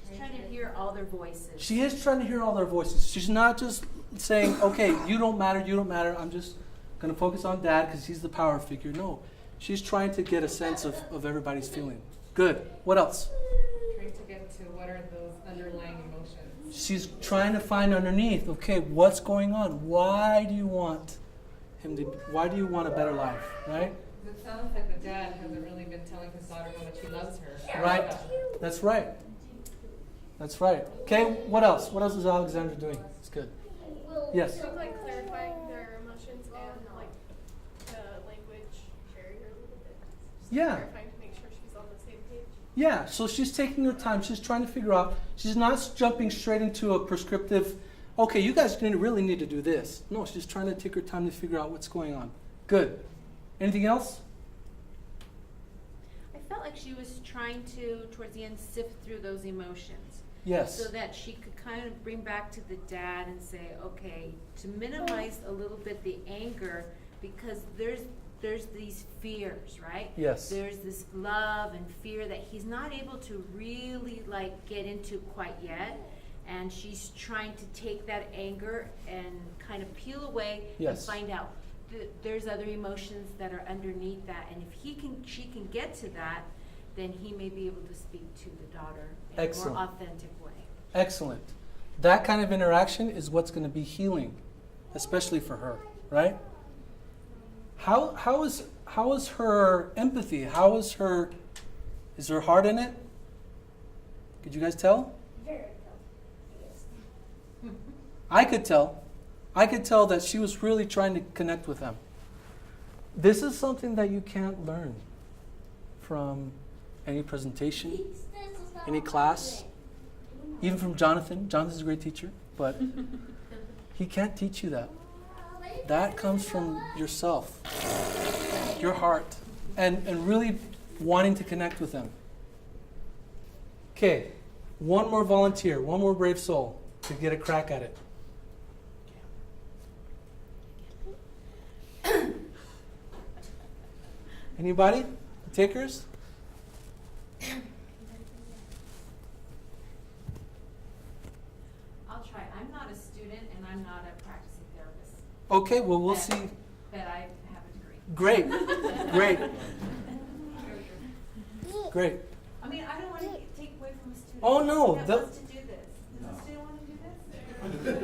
She's trying to hear all their voices. She is trying to hear all their voices. She's not just saying, okay, you don't matter, I'm just going to focus on dad because he's the power figure. No, she's trying to get a sense of everybody's feeling. Good. What else? Trying to get to what are those underlying emotions. She's trying to find underneath, okay, what's going on? Why do you want why do you want a better life, right? It sounds like the dad hasn't really been telling his daughter how much he loves her. Right. That's right. That's right. Okay, what else? What else is Alexandra doing? It's good. Yes? I think like clarifying their emotions and like the language barrier a little bit. Just Yeah. clarifying to make sure she's on the same page. Yeah, so she's taking her time. She's trying to figure out. She's not jumping straight into a prescriptive, okay, you guys really need to do this. No, she's trying to take her time to figure out what's going on. Good. Anything else? I felt like she was trying to, towards the end, sift through those emotions. Yes. So that she could kind of bring back to the dad and say, okay, to minimize a little bit the anger, because there's these fears, right? Yes. There's this love and fear that he's not able to really like get into quite yet. And she's trying to take that anger and kind of peel away Yes. and find out there's other emotions that are underneath that. And if she can get to that, then he may be able to speak to the daughter in Excellent. a more authentic way. Excellent. That kind of interaction is what's going to be healing, especially for her, right? How is her empathy? Is her heart in it? Could you guys tell? I could tell. I could tell that she was really trying to connect with them. This is something that you can't learn from any presentation, any class, even from Jonathan. Jonathan's a great teacher, but he can't teach you that. That comes from yourself, your heart, and really wanting to connect with them. Okay, one more volunteer, one more brave soul to get a crack at it. Anybody? Takers? I'll try. I'm not a student and I'm not a practicing therapist. Okay, well, we'll see. But I have a degree. Great, great, great. I mean, I don't want to take away from a student. Oh, no, That wants to do this. Does the student want to do this?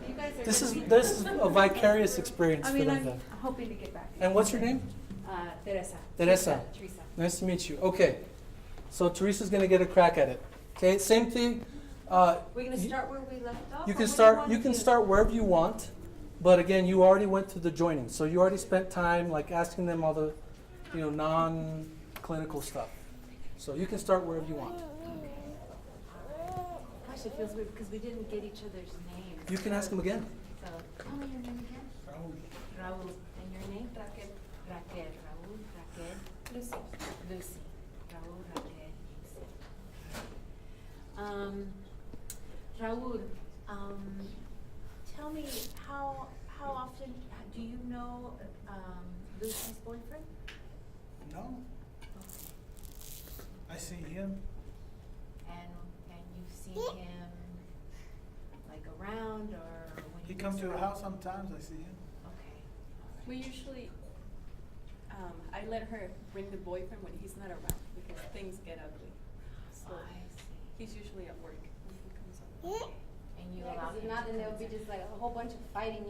You guys are This gonna is a vicarious experience I for mean, them I'm then. hoping to get back. And what's your name? Teresa. Teresa. Teresa. Nice to meet you. Okay, so Teresa's going to get a crack at it. Okay, same thing. We're gonna start where we left off. You or can what do start. want You to can do? start wherever you want, but again, you already went through the joining, so you already spent time like asking them all the, non-clinical stuff. So you can start wherever you want. Gosh, it feels weird because we didn't get each other's names. You can ask them again. So, tell me your name again. Raul. And your name? Raquel. Raquel. Raul. Raquel. Lucy. Lucy. Raul. Raquel. Lucy. Raul, tell me how often do you know Lucy's boyfriend? No. I see him. And you've seen him like around or when He comes to the house sometimes. I see him. Okay. We usually, I let her bring the boyfriend when he's not around because things get ugly. So I see. he's usually at work when he comes home. And you Yeah, allow 'cause him if not, to then there'll come be to- just like a whole bunch of fighting,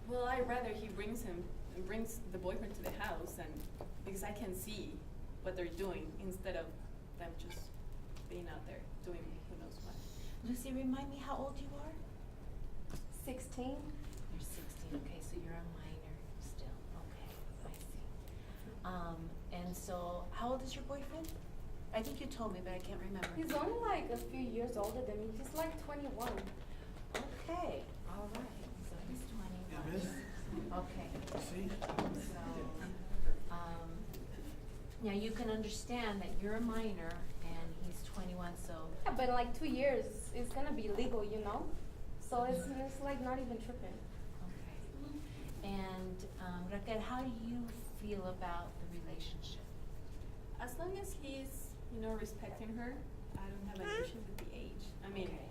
Well, I'd rather he brings the boyfriend to the house and because I can see what they're doing instead of them just being out there doing who knows what. Lucy, remind me how old you are? 16. You're 16. Okay, so you're a minor still. Okay, I see. And so, how old is your boyfriend? I think you told me, but I can't remember. He's only like a few years older than me. He's like 21. Okay, all right. So he's 21. Yeah, miss. Okay. See? So, now you can understand that you're a minor and he's 21, so. Yeah, but in like 2 years, it's gonna be legal, So it's like not even tripping. Okay. And Raquel, how do you feel about the relationship? As long as he's, respecting her, I don't have an issue with the age. I mean, Okay.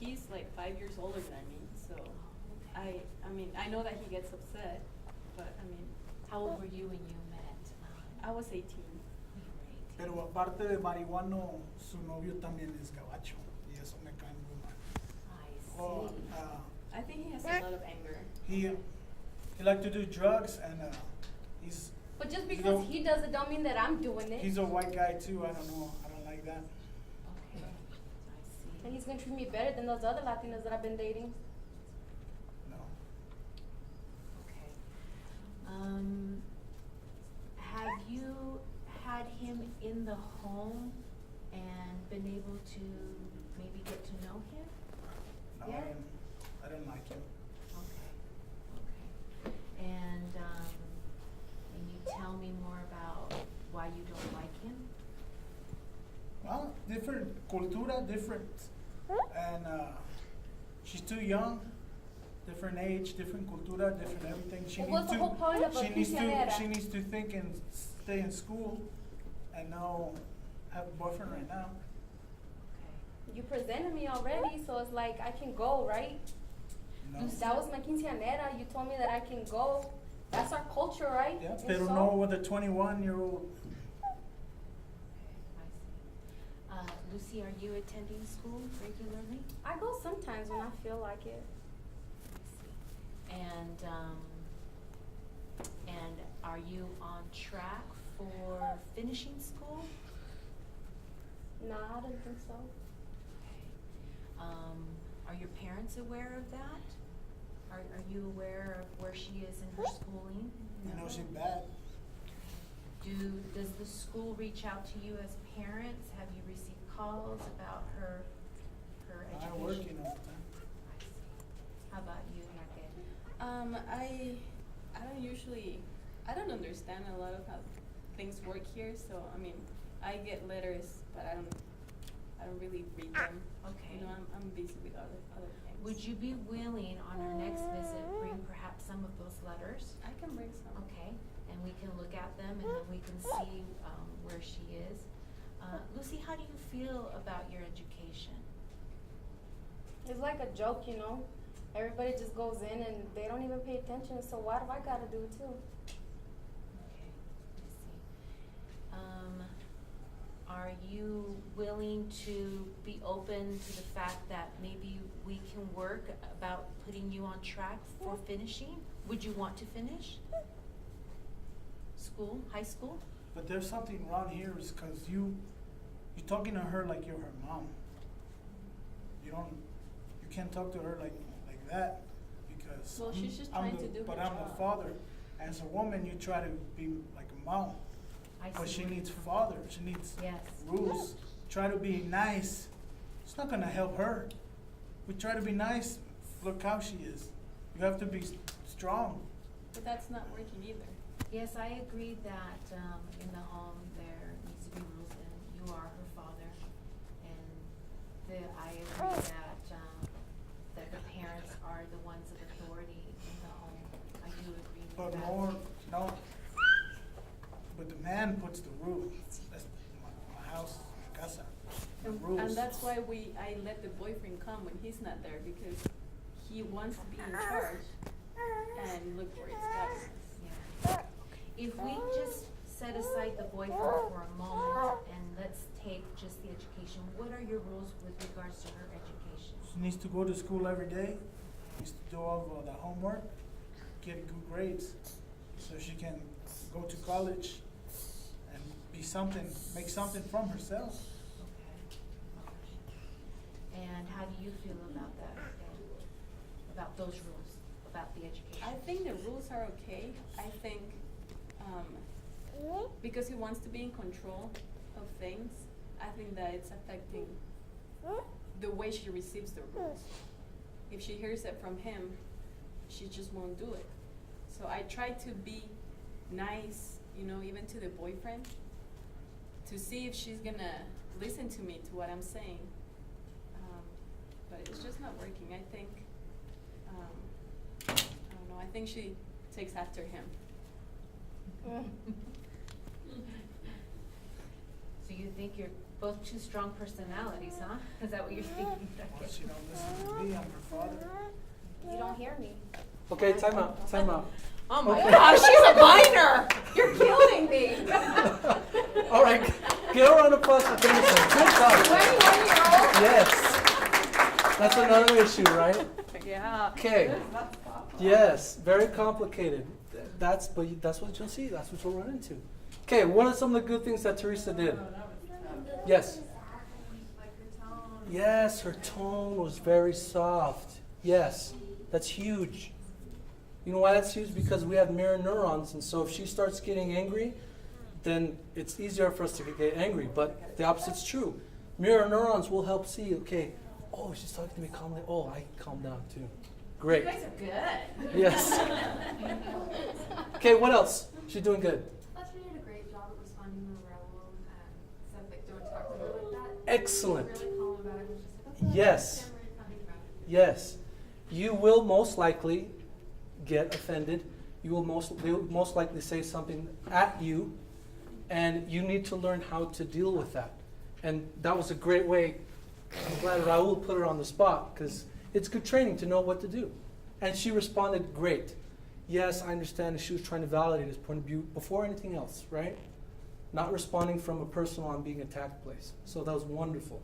he's like 5 years older than me, so Okay. I know that he gets upset, but How old were you when you met? I was 18. Pero aparte de marihuano, su novio también es gabacho y eso me cae muy mal. I see. Oh, I think he has a lot of anger. he like to do drugs and he's But just You because know- he does it don't mean that I'm doing it. he's a white guy too. I don't know. I don't like that. Okay, I see. And he's gonna treat me better than those other Latinos that I've been dating. No. Okay. Have you had him in the home and been able to maybe get to know him? No, Yeah. I don't like him. Okay, okay. And can you tell me more about why you don't like him? Well, different cultura, different, and she's too young, different age, different cultura, different everything. She Well, needs what's the to. whole point of a She needs to. quinceañera? She needs to think and stay in school, and now have a boyfriend right now. You presented me already, so it's like I can go, right? No. That was my quinceañera. You told me that I can go. That's our culture, right? Yeah, And pero so- no with a 21-year-old. Lucy, are you attending school regularly? I go sometimes when I feel like it. And are you on track for finishing school? Nah, I don't think so. Are your parents aware of that? Are you aware of where she is in her schooling? You know she's bad. Does the school reach out to you as parents? Have you received calls about her education? I'm working all the time. I see. How about you, Raquel? I don't understand a lot of how things work here, so I mean, I get letters, but I don't really read them. Okay. You know, I'm busy with other things. Would you be willing on our next visit bring perhaps some of those letters? I can bring some. Okay, and we can look at them and then we can see where she is. Lucy, how do you feel about your education? It's like a joke, you know? Everybody just goes in and they don't even pay attention, so why do I gotta do it too? Okay, I see. Are you willing to be open to the fact that maybe we can work about putting you on track for finishing? Would you want to finish school, high school? But there's something wrong here is because you're talking to her like you're her mom. You can't talk to her like that because Well, she's just I'm trying the, to do her but I'm job. the father. As a woman, you try to be like a mom. But she needs father. She needs rules. Try to be nice. It's not gonna help her. We try to be nice. Look how she is. You have to be strong. But that's not working either. Yes, I agree that in the home there needs to be rules, and you are her father. And I agree that the parents are the ones of authority in the home. I do agree with But that. but the man puts the rules. That's my house, my casa. The rules. And that's why I let the boyfriend come when he's not there, because he wants to be in charge and look where it's got. Yeah. If we just set aside the boyfriend for a moment and let's take just the education, what are your rules with regards to her education? She needs to go to school every day. Needs to do all of the homework, get good grades, so she can go to college and make something from herself. Okay. And how do you feel about that, about those rules, about the education? I think the rules are okay. I think because he wants to be in control of things, I think that it's affecting the way she receives the rules. If she hears it from him, she just won't do it. So I try to be nice, you know, even to the boyfriend, to see if she's gonna listen to me, to what I'm saying. But it's just not working. I think, I don't know, I think she takes after him. So you think you're both two strong personalities, huh? Is that what you're thinking? Well, she don't listen to me. I'm her father. You don't hear me. Okay, time out, time out. Oh my Okay. gosh, she's a minor! You're killing me! All right, give her a round of applause for finishing. Good job. 21-year-old? Yes. That's another issue, right? Yeah. Okay. Yes, very complicated. That's what you'll see. That's what you'll run into. Okay, what are some of the good things that Teresa did? Yes. Yes, her tone was very soft. Yes, that's huge. You know why that's huge? Because we have mirror neurons, and so if she starts getting angry, then it's easier for us to get angry. But the opposite's true. Mirror neurons will help see, okay, oh, she's talking to me calmly. Oh, I can calm down too. Great. You guys are good. Yes. Okay, what else? She's doing good. She did a great job at responding to the rebel and said, like, don't talk to her like that. Excellent. Really calm about it. Was just like, okay, Yes. nothing about it. Yes. you will most likely get offended. They will most likely say something at you, and you need to learn how to deal with that. And that was a great way. I'm glad Raul put her on the spot, because it's good training to know what to do. And she responded great. Yes, I understand. She was trying to validate his point of view before anything else, right? Not responding from a personal I'm being attacked place. So that was wonderful.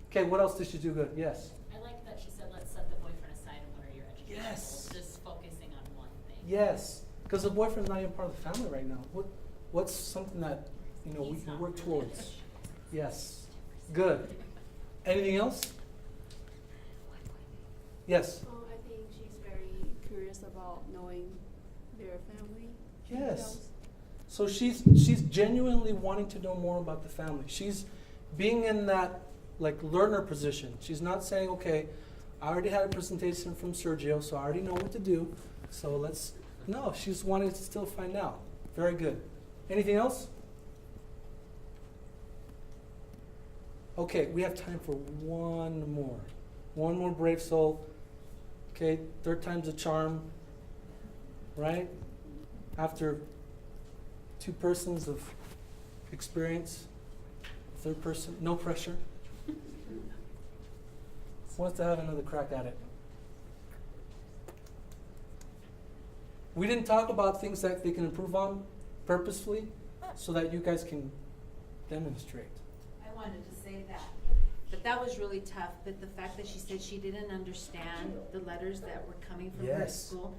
Okay, what else did she do good? Yes. I like that she said, let's set the boyfriend aside and what are your education Yes. goals? Just focusing on one thing. Yes, because the boyfriend's not even part of the family right now. What's something that we He's can not work really towards? Yes, good. Anything else? Yes. I think she's very curious about knowing their family. Yes. details. So she's genuinely wanting to know more about the family. She's being in that learner position. She's not saying, okay, I already had a presentation from Sergio, so I already know what to do. So no, she's wanting to still find out. Very good. Anything else? Okay, we have time for one more. One more brave soul. Okay, third time's a charm, right? After 2 persons of experience, third person, no pressure. Who wants to have another crack at it? We didn't talk about things that they can improve on purposefully so that you guys can demonstrate. I wanted to say that. But that was really tough, but the fact that she said she didn't understand the letters that were coming from her at Yes. school,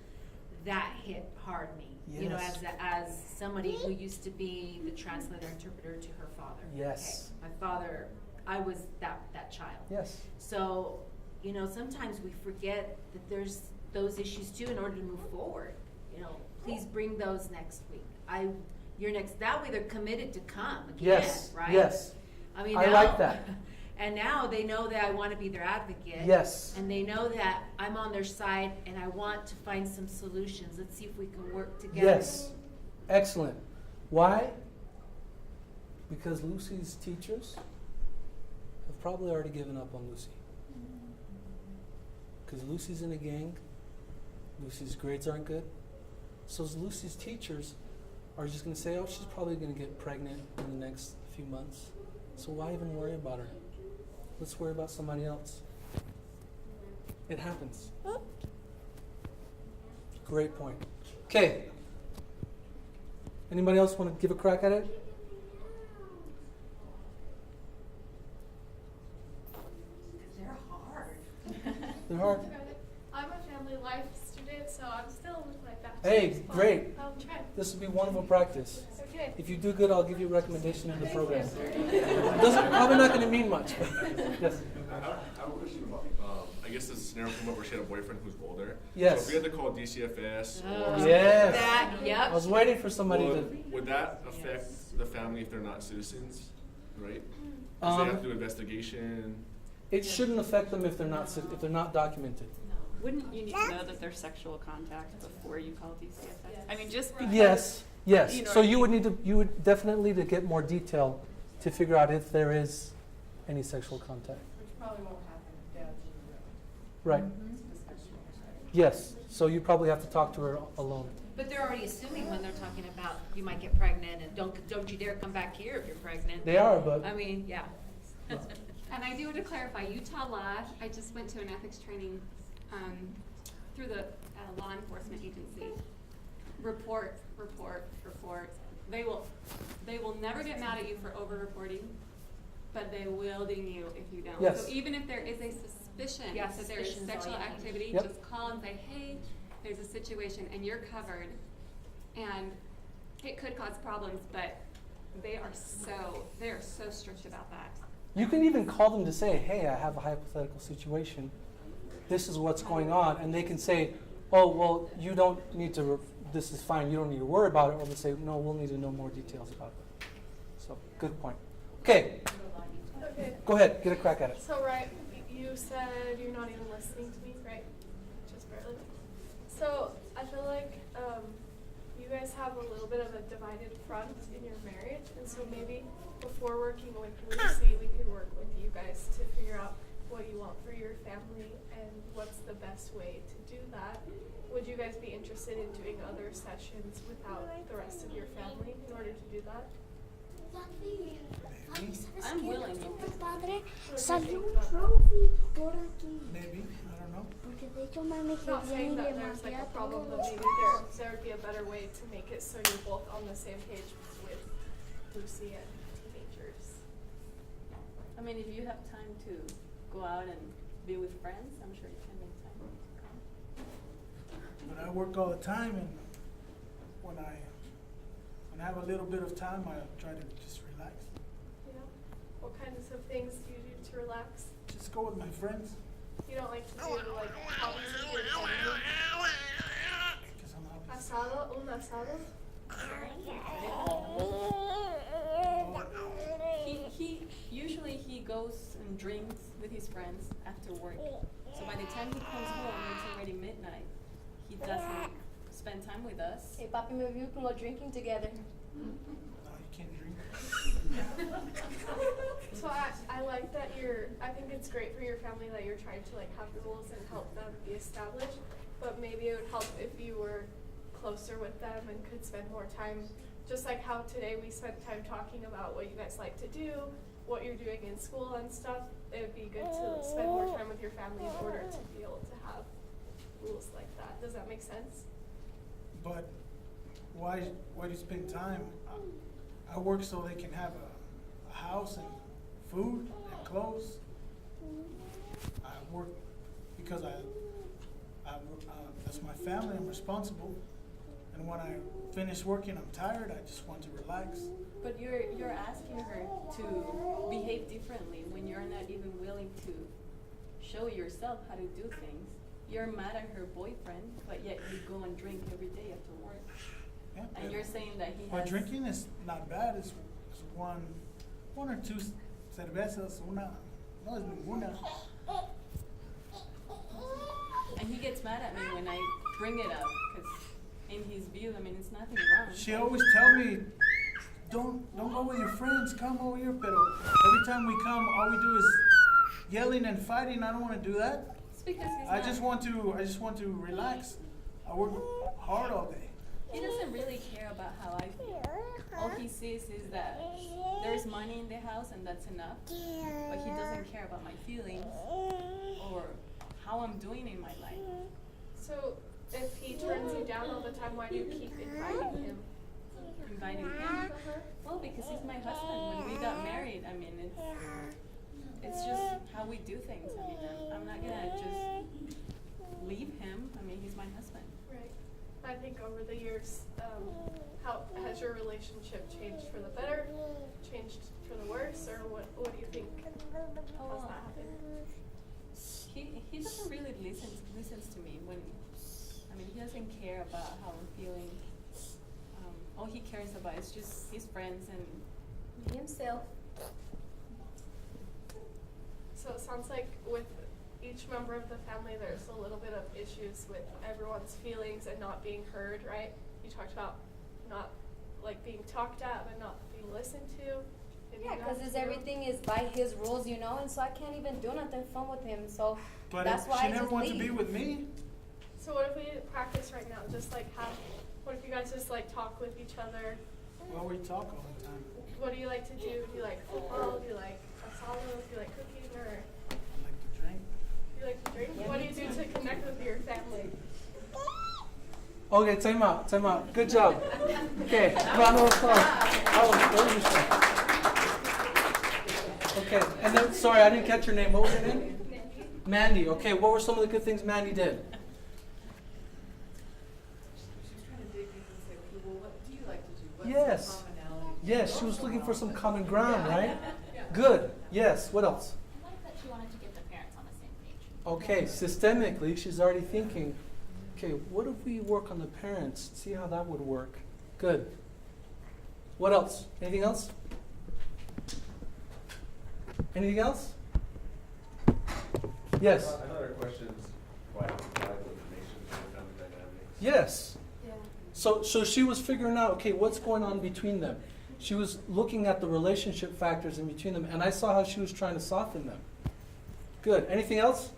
that hit hard me. You know, Yes. as somebody who used to be the translator interpreter to her father. Yes. Okay, my father, I was that child. Yes. So, sometimes we forget that there's those issues too in order to move forward. Please bring those next week. That way they're committed to come again, Yes. right? Yes. I mean, I now, like that. And now they know that I want to be their advocate. Yes. And they know that I'm on their side and I want to find some solutions. Let's see if we can work together. Yes. Excellent. Why? Because Lucy's teachers have probably already given up on Lucy. Because Lucy's in a gang. Lucy's grades aren't good. So Lucy's teachers are just going to say, oh, she's probably going to get pregnant in the next few months. So why even worry about her? Let's worry about somebody else. It happens. Great point. Okay. Anybody else want to give a crack at it? They're hard. They're hard. I'm a family life student, so I'm still with my bachelor's. Hey, but great. I'll try. This will be wonderful practice. Okay. If you do good, I'll give you a recommendation in the program. Probably not going to mean much. Yes. I have a question about, I guess this scenario came up where she had a boyfriend who's older. Yes. So if we had to call DCFS or Yes. Yep. I was waiting for somebody to. would that affect the family if they're not citizens, right? Because they have to do investigation. It shouldn't affect them if they're not documented. Wouldn't you need to know that there's sexual contact before you call DCFS? I mean, just because. Yes. Yes. You know So what I you mean? would definitely to get more detail to figure out if there is any sexual contact. Which probably won't happen if Dad's in the room. Right. It's discussion, right? Yes. So you probably have to talk to her alone. But they're already assuming when they're talking about you might get pregnant and don't you dare come back here if you're pregnant. They are, but. I mean, yeah. And I do want to clarify, Utah law, I just went to an ethics training through the law enforcement agency. Report. They will never get mad at you for over-reporting, but they will ding you if you don't. Yes. So even if there is a suspicion Yeah, that there is suspicion's sexual all you need. activity, Yep. just call and say, hey, there's a situation and you're covered. And it could cause problems, but they are so strict about that. You can even call them to say, hey, I have a hypothetical situation. This is what's going on. And they can say, oh, well, you don't need to, this is fine. You don't need to worry about it. Or they say, no, we'll need to know more details about it. So, good point. Okay. Okay. Go ahead. Get a crack at it. So, right, you said you're not even listening to me, right? Just barely. So, I feel like you guys have a little bit of a divided front in your marriage. And so maybe before working with Lucy, we could work with you guys to figure out what you want for your family and what's the best way to do that. Would you guys be interested in doing other sessions without the rest of your family in order to do that? I'm willing. Maybe, I don't know. Not saying that there's like a problem, but maybe there would be a better way to make it so you're both on the same page with Lucy and teenagers. I mean, if you have time to go out and be with friends, I'm sure you can make time to come. But I work all the time, and when I have a little bit of time, I try to just relax. Yeah. What kinds of things do you do to relax? Just go with my friends. You don't like to do like hobbies with your family? Asado, un asado? He goes and drinks with his friends after work. So by the time he comes home, it's already midnight. He doesn't spend time with us. Hey, papi me vio como drinking together. No, you can't drink. So I like that I think it's great for your family that you're trying to like have rules and help them be established, but maybe it would help if you were closer with them and could spend more time, just like how today we spent time talking about what you guys like to do, what you're doing in school and stuff. It would be good to spend more time with your family in order to be able to have rules like that. Does that make sense? But why do you spend time? I work so they can have a house and food and clothes. I work because that's my family. I'm responsible. And when I finish working, I'm tired. I just want to relax. But you're asking her to behave differently when you're not even willing to show yourself how to do things. You're mad at her boyfriend, but yet you go and drink every day after work. Yeah, And you're saying that he but has... drinking is not bad. It's one or two cervezas. No es ninguna. And he gets mad at me when I bring it up, because in his view, I mean, it's nothing wrong. She always tell me, don't go with your friends. Come over here, pero every time we come, all we do is yelling and fighting. I don't want to do that. It's because he's I not... just want to relax. I work hard all day. He doesn't really care about how I feel. All he sees is that there's money in the house and that's enough. But he doesn't care about my feelings or how I'm doing in my life. So if he turns you down all the time, why do you keep inviting him? Inviting him? Well, because he's my husband. When we got married, I mean, it's just how we do things. I mean, I'm not gonna just leave him. I mean, he's my husband. Right. I think over the years, how has your relationship changed for the better, changed for the worse, or what do you think has that happened? He doesn't really listens to me when, I mean, he doesn't care about how I'm feeling. All he cares about is just his friends and himself. So it sounds like with each member of the family, there's a little bit of issues with everyone's feelings and not being heard, right? You talked about not like being talked at, but not being listened to. Yeah, because everything is by his rules, you know, and so I can't even do nothing fun with him. So But that's why she I never just wants leave. to be with me. So what if we practice right now? Just like what if you guys just like talk with each other? Well, we talk all the time. What do you like to do? Do you like football? Do you like asado? Do you like cooking? Or I like to drink. you like to drink? What do you do to connect with your family? Okay, time out. Good job. Okay, round of applause. Okay, and then, sorry, I didn't catch your name. What was your name? Mandy. Okay, what were some of the good things Mandy did? She's trying to dig in and say, okay, well, what do you like to do? What's Yes. the commonality? Yes, she was looking for some common ground, right? Yeah. Good. Yes, what else? I like that she wanted to get the parents on the same page. Okay, systemically, she's already thinking, okay, what if we work on the parents, see how that would work? Good. What else? Anything else? Anything else? Yes. Another question is why valuable information for family dynamics? Yes. Yeah. So she was figuring out, okay, what's going on between them? She was looking at the relationship factors in between them, and I saw how she was trying to soften them. Good. Anything else?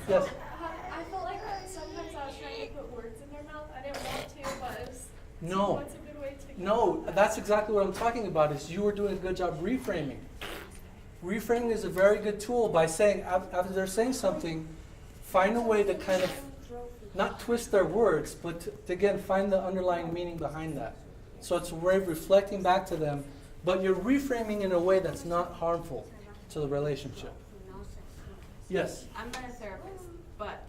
Yes. I felt like sometimes I was trying to put words in their mouth. I didn't want to, but it was. No. What's a good way to? No, that's exactly what I'm talking about. Is you were doing a good job reframing. Reframing is a very good tool by saying after they're saying something, find a way to kind of not twist their words, but to again find the underlying meaning behind that. So it's a way of reflecting back to them, but you're reframing in a way that's not harmful to the relationship. Yes. I'm not a therapist, but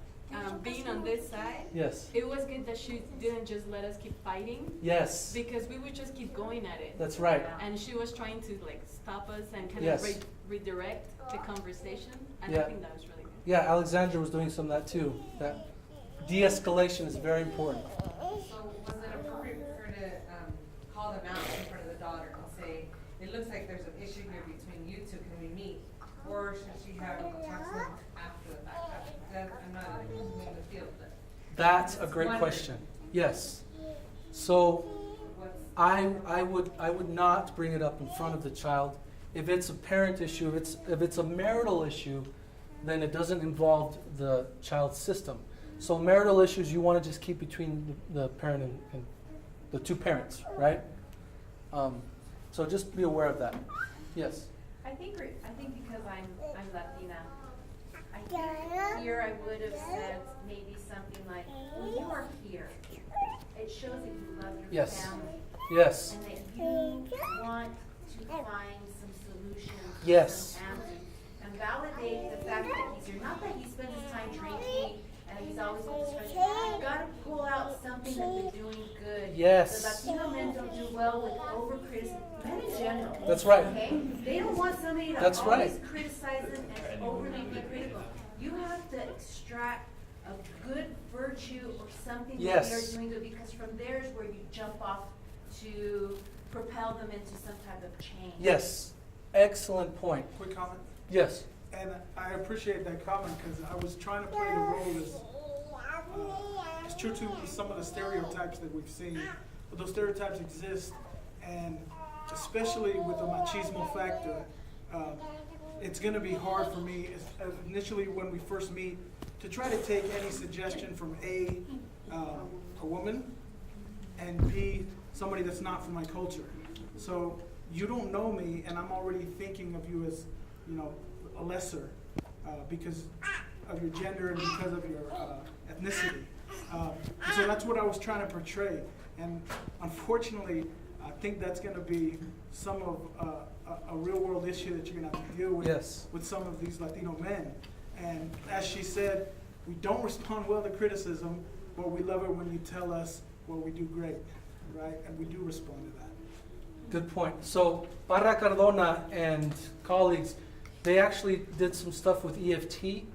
being on this side, Yes. it was good that she didn't just let us keep fighting. Yes. Because we would just keep going at it. That's right. And she was trying to like stop us and kind Yes. of redirect the conversation, and Yeah. I think that was really good. Yeah, Alexandra was doing some of that too. That de-escalation is very important. So was it appropriate for her to call them out in front of the daughter and say, it looks like there's an issue here between you two, can we meet? Or should she have talked to them after the fact? I'm not in the field, but. That's a great question. Yes. So I would not bring it up in front of the child. If it's a parent issue, if it's a marital issue, then it doesn't involve the child's system. So marital issues you want to just keep between the parent and the two parents, right? So just be aware of that. Yes. I think because I'm Latina, I think here I would have said maybe something like, when you are here, it shows that you love your Yes. family. Yes. And that you want to find some solutions. Yes. Some answers, and validate the fact that he's here. Not that he spends his time drinking and he's always with his friends. You've got to pull out something that they're doing good. Yes. The Latino men don't do well with over-criticism. Men in general. That's right. Okay? They don't want somebody to That's always right. criticize them and overly be critical. You have to extract a good virtue or something that Yes. they are doing good, because from there is where you jump off to propel them into some type of change. Yes. Excellent point. Quick comment. Yes. And I appreciate that comment because I was trying to play the role as it's true to some of the stereotypes that we've seen, but those stereotypes exist, and especially with the machismo factor, it's going to be hard for me initially when we first meet to try to take any suggestion from a woman and B, somebody that's not from my culture. So you don't know me, and I'm already thinking of you as, a lesser because of your gender and because of your ethnicity. So that's what I was trying to portray. And unfortunately, I think that's going to be some of a real world issue that you're going to have to deal with with some of these Latino men. And as she said, we don't respond well to criticism, but we love it when you tell us, well, we do great, right? And we do respond to that. Good point. So Barra Cardona and colleagues, they actually did some stuff with EFT,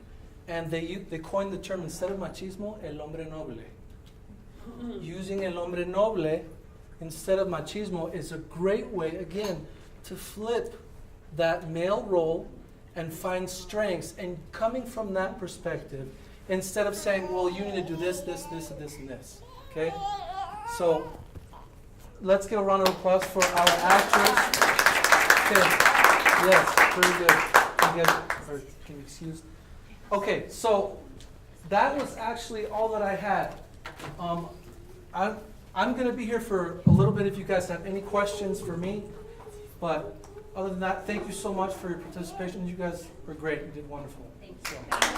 and they coined the term, instead of machismo, el hombre noble. Using el hombre noble instead of machismo is a great way, again, to flip that male role and find strengths, and coming from that perspective, instead of saying, well, you need to do this, this, this, and this, and this. Okay? So let's give a round of applause for our actors. Okay. Yes, very good. Can you excuse? Okay, so that was actually all that I had. I'm going to be here for a little bit if you guys have any questions for me. But other than that, thank you so much for your participation. You guys were great. You did wonderful. Thank you. So.